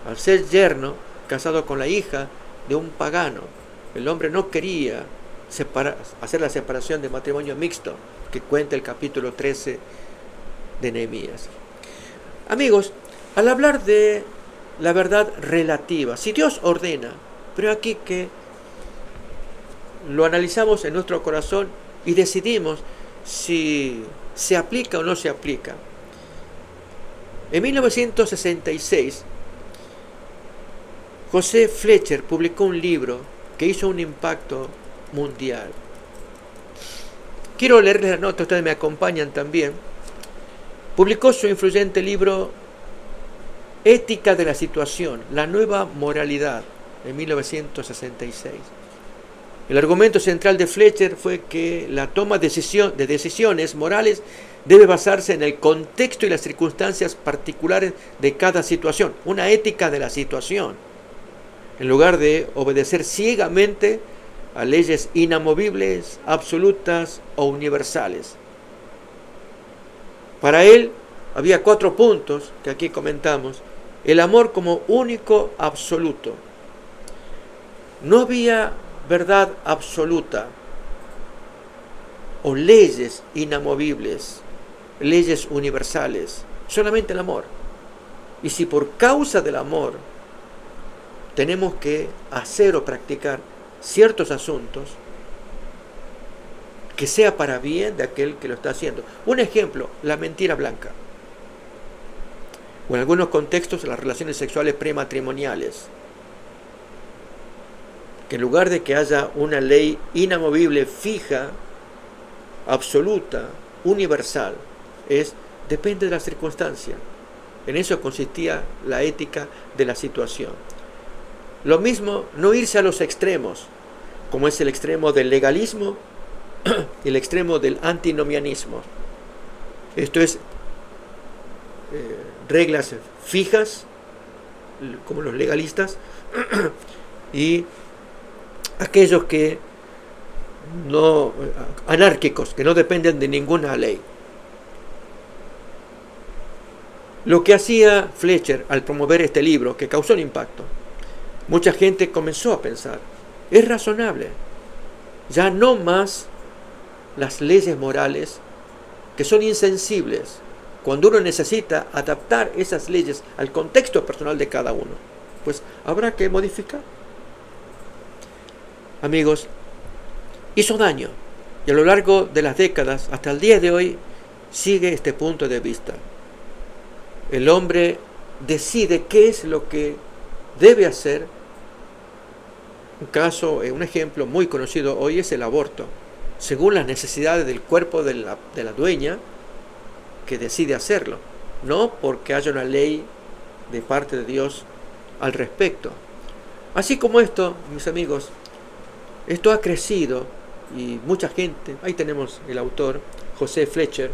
Al ser yerno, casado con la hija de un pagano, el hombre no quería hacer la separación de matrimonio mixto que cuenta el capítulo 13 de Nehemías. Amigos, al hablar de la verdad relativa, si Dios ordena, pero aquí que lo analizamos en nuestro corazón y decidimos si se aplica o no se aplica. En 1966, José Fletcher publicó un libro que hizo un impacto mundial. Quiero leerles la nota, ustedes me acompañan también. Publicó su influyente libro Ética de la situación, la nueva moralidad, en 1966. El argumento central de Fletcher fue que la toma de decisiones morales debe basarse en el contexto y las circunstancias particulares de cada situación, una ética de la situación, en lugar de obedecer ciegamente a leyes inamovibles, absolutas o universales. Para él había 4 puntos que aquí comentamos. El amor como único absoluto. No había verdad absoluta o leyes inamovibles, leyes universales, solamente el amor. Y si por causa del amor tenemos que hacer o practicar ciertos asuntos, que sea para bien de aquel que lo está haciendo. Un ejemplo, la mentira blanca. O en algunos contextos, las relaciones sexuales prematrimoniales. Que en lugar de que haya una ley inamovible, fija, absoluta, universal, depende de la circunstancia. En eso consistía la ética de la situación. Lo mismo, no irse a los extremos, como es el extremo del legalismo y el extremo del antinomianismo. Esto es reglas fijas, como los legalistas, y aquellos que no, anárquicos, que no dependen de ninguna ley. Lo que hacía Fletcher al promover este libro, que causó un impacto, mucha gente comenzó a pensar, es razonable, ya no más las leyes morales que son insensibles, cuando uno necesita adaptar esas leyes al contexto personal de cada uno, pues habrá que modificar. Amigos, hizo daño, y a lo largo de las décadas, hasta el día de hoy, sigue este punto de vista. El hombre decide qué es lo que debe hacer. Un ejemplo muy conocido hoy es el aborto, según las necesidades del cuerpo de la dueña que decide hacerlo, no porque haya una ley de parte de Dios al respecto. Así como esto, mis amigos, esto ha crecido y mucha gente, ahí tenemos el autor, José Fletcher,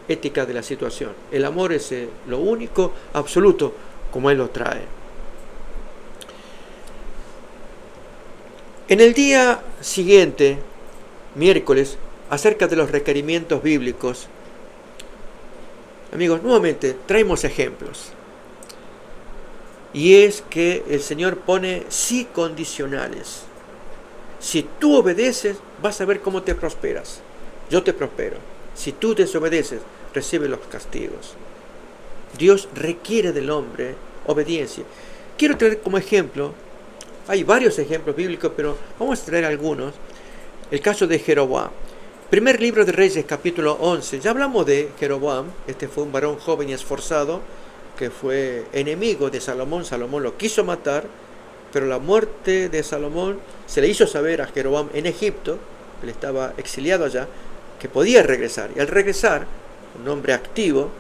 Ética de la situación. El amor es lo único, absoluto, como él lo trae. En el día siguiente, miércoles, acerca de los requerimientos bíblicos, amigos, nuevamente traemos ejemplos. Y es que el Señor pone sí condicionales. Si tú obedeces, vas a ver cómo te prosperas. Yo te prospero. Si tú desobedeces, recibe los castigos. Dios requiere del hombre obediencia. Quiero traer como ejemplo, hay varios ejemplos bíblicos, pero vamos a traer algunos. El caso de Jeroboam. Primer libro de Reyes, capítulo 11. Ya hablamos de Jeroboam. Este fue un varón joven y esforzado que fue enemigo de Salomón. Salomón lo quiso matar, pero la muerte de Salomón se le hizo saber a Jeroboam en Egipto. Él estaba exiliado allá, que podía regresar. Y al regresar, un hombre activo,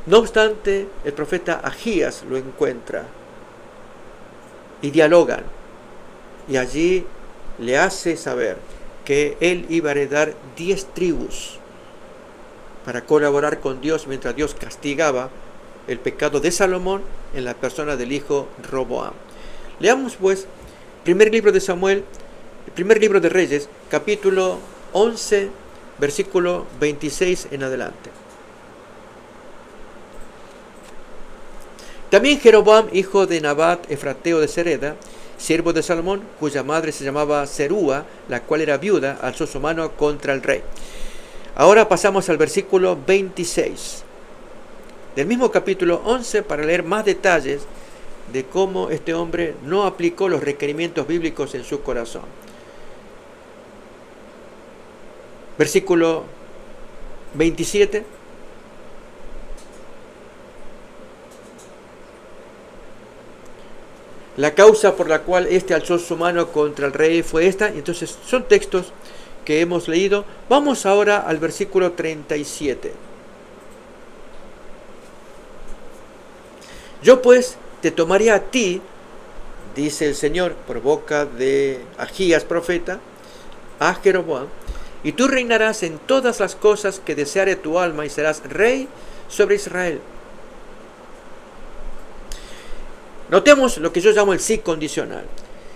no obstante, el profeta Ahías lo encuentra y dialogan. Y allí le hace saber que él iba a heredar 10 tribus para colaborar con Dios mientras Dios castigaba el pecado de Salomón en la persona del hijo Roboam. Leamos pues, primer libro de Samuel, primer libro de Reyes, capítulo 11, versículo 26 en adelante. También Jeroboam, hijo de Nabat, efrateo de Sereda, siervo de Salomón, cuya madre se llamaba Serúa, la cual era viuda, alzó su mano contra el rey. Ahora pasamos al versículo 26 del mismo capítulo 11 para leer más detalles de cómo este hombre no aplicó los requerimientos bíblicos en su corazón. Versículo 27. La causa por la cual éste alzó su mano contra el rey fue esta. Entonces son textos que hemos leído. Vamos ahora al versículo 37. Yo pues te tomaré a ti, dice el Señor por boca de Ahías profeta, a Jeroboam, y tú reinarás en todas las cosas que deseare tu alma y serás rey sobre Israel. Notemos lo que yo llamo el sí condicional.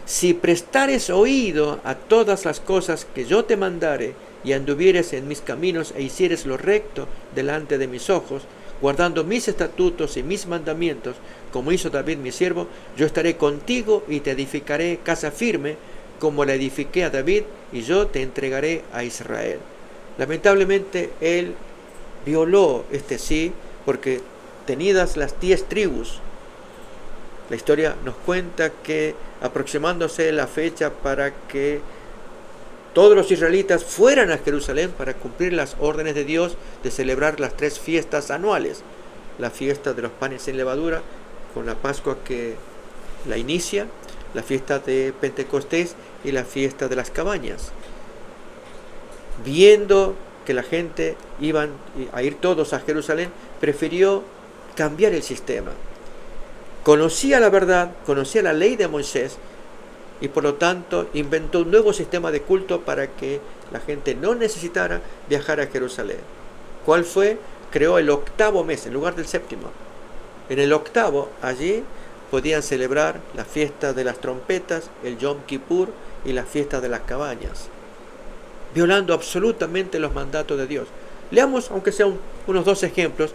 Si prestares oído a todas las cosas que yo te mandare y anduvieres en mis caminos e hicieres lo recto delante de mis ojos, guardando mis estatutos y mis mandamientos, como hizo David mi siervo, yo estaré contigo y te edificaré casa firme, como la edifiqué a David, y yo te entregaré a Israel. Lamentablemente él violó este sí, porque tenidas las 10 tribus, la historia nos cuenta que aproximándose la fecha para que todos los israelitas fueran a Jerusalén para cumplir las órdenes de Dios de celebrar las 3 fiestas anuales. La fiesta de los panes sin levadura, con la Pascua que la inicia, la fiesta de Pentecostés y la fiesta de las cabañas. Viendo que la gente iban a ir todos a Jerusalén, prefirió cambiar el sistema. Conocía la verdad, conocía la ley de Moisés, y por lo tanto inventó un nuevo sistema de culto para que la gente no necesitara viajar a Jerusalén. ¿Cuál fue? creó el octavo mes en lugar del séptimo. En el octavo, allí podían celebrar la fiesta de las trompetas, el Yom Kippur y la fiesta de las cabañas, violando absolutamente los mandatos de Dios. Leamos, aunque sean unos 2 ejemplos.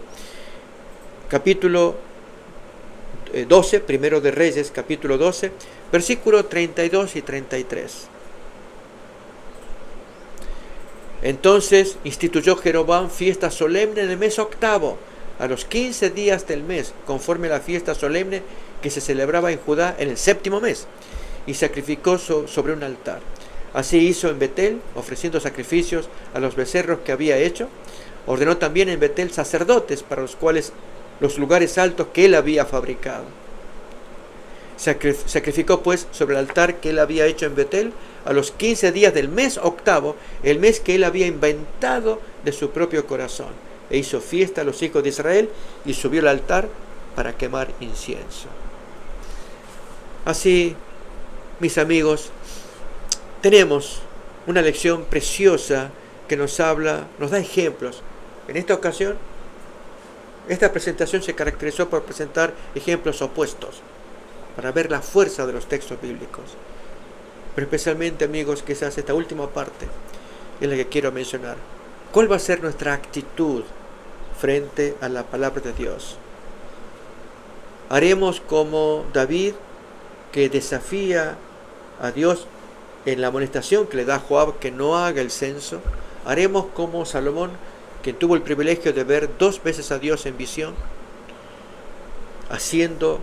Capítulo 12, primero de Reyes, capítulo 12, versículos 32 y 33. Entonces instituyó Jeroboam fiesta solemne en el mes octavo, a los 15 días del mes, conforme a la fiesta solemne que se celebraba en Judá en el séptimo mes, y sacrificó sobre un altar. Así hizo en Betel, ofreciendo sacrificios a los becerros que había hecho. Ordenó también en Betel sacerdotes para los lugares altos que él había fabricado. Sacrificó pues sobre el altar que él había hecho en Betel a los 15 días del mes octavo, el mes que él había inventado de su propio corazón. E hizo fiesta a los hijos de Israel y subió al altar para quemar incienso. Así, mis amigos, tenemos una lección preciosa que nos da ejemplos. En esta ocasión, esta presentación se caracterizó por presentar ejemplos opuestos, para ver la fuerza de los textos bíblicos. Pero especialmente, amigos, quizás esta última parte es la que quiero mencionar. ¿Cuál va a ser nuestra actitud frente a la palabra de Dios? ¿Haremos como David, que desafía a Dios en la amonestación que le da a Joab que no haga el censo? ¿Haremos como Salomón, que tuvo el privilegio de ver 2 veces a Dios en visión, haciendo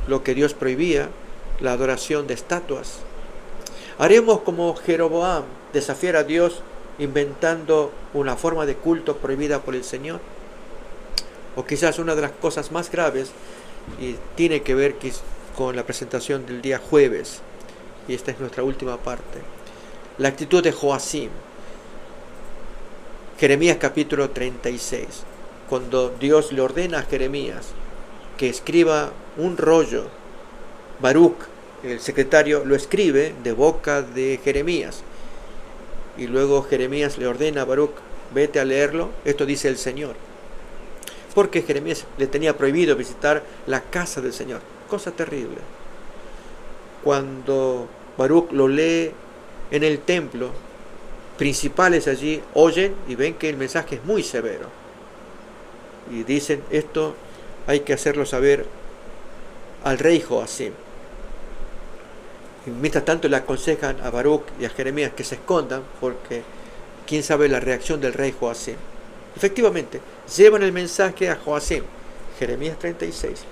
lo que Dios prohibía, la adoración de estatuas? ¿Haremos como Jeroboam, desafiar a Dios inventando una forma de culto prohibida por el Señor? O quizás una de las cosas más graves, y tiene que ver con la presentación del día jueves, y esta es nuestra última parte, la actitud de Joacim. Jeremías capítulo 36, cuando Dios le ordena a Jeremías que escriba un rollo, Baruch, el secretario, lo escribe de boca de Jeremías, y luego Jeremías le ordena a Baruch: vete a leerlo, esto dice el Señor. Porque Jeremías le tenía prohibido visitar la casa del Señor. Cosa terrible. Cuando Baruch lo lee en el templo, principales allí oyen y ven que el mensaje es muy severo. Y dicen: esto hay que hacerlo saber al rey Joacim. Y mientras tanto le aconsejan a Baruch y a Jeremías que se escondan, porque quién sabe la reacción del rey Joacim. Efectivamente, llevan el mensaje a Joacim. Jeremías 36.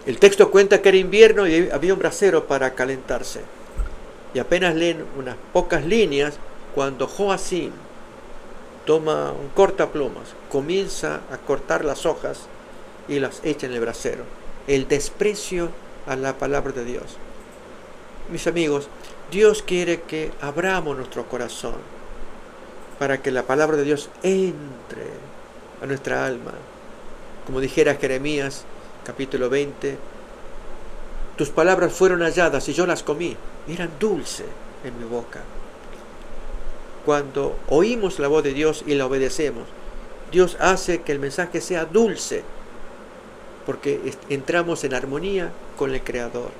El texto cuenta que era invierno y había un brasero para calentarse. Y apenas leen unas pocas líneas cuando Joacim toma un cortaplumas, comienza a cortar las hojas y las echa en el brasero. El desprecio a la palabra de Dios. Mis amigos, Dios quiere que abramos nuestro corazón para que la palabra de Dios entre a nuestra alma. Como dijera Jeremías capítulo 20, tus palabras fueron halladas y yo las comí, eran dulces en mi boca. Cuando oímos la voz de Dios y la obedecemos, Dios hace que el mensaje sea dulce, porque entramos en armonía con el Creador.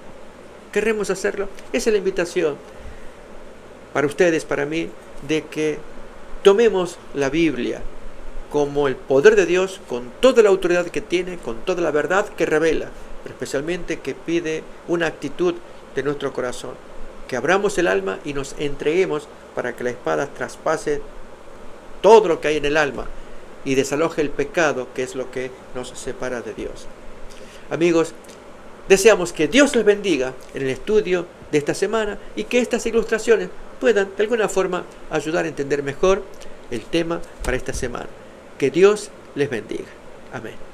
¿Queremos hacerlo? Esa es la invitación para ustedes, para mí, de que tomemos la Biblia como el poder de Dios, con toda la autoridad que tiene, con toda la verdad que revela, pero especialmente que pide una actitud de nuestro corazón, que abramos el alma y nos entreguemos para que la espada traspase todo lo que hay en el alma y desaloje el pecado, que es lo que nos separa de Dios. Amigos, deseamos que Dios les bendiga en el estudio de esta semana y que estas ilustraciones puedan de alguna forma ayudar a entender mejor el tema para esta semana. Que Dios les bendiga. Amén.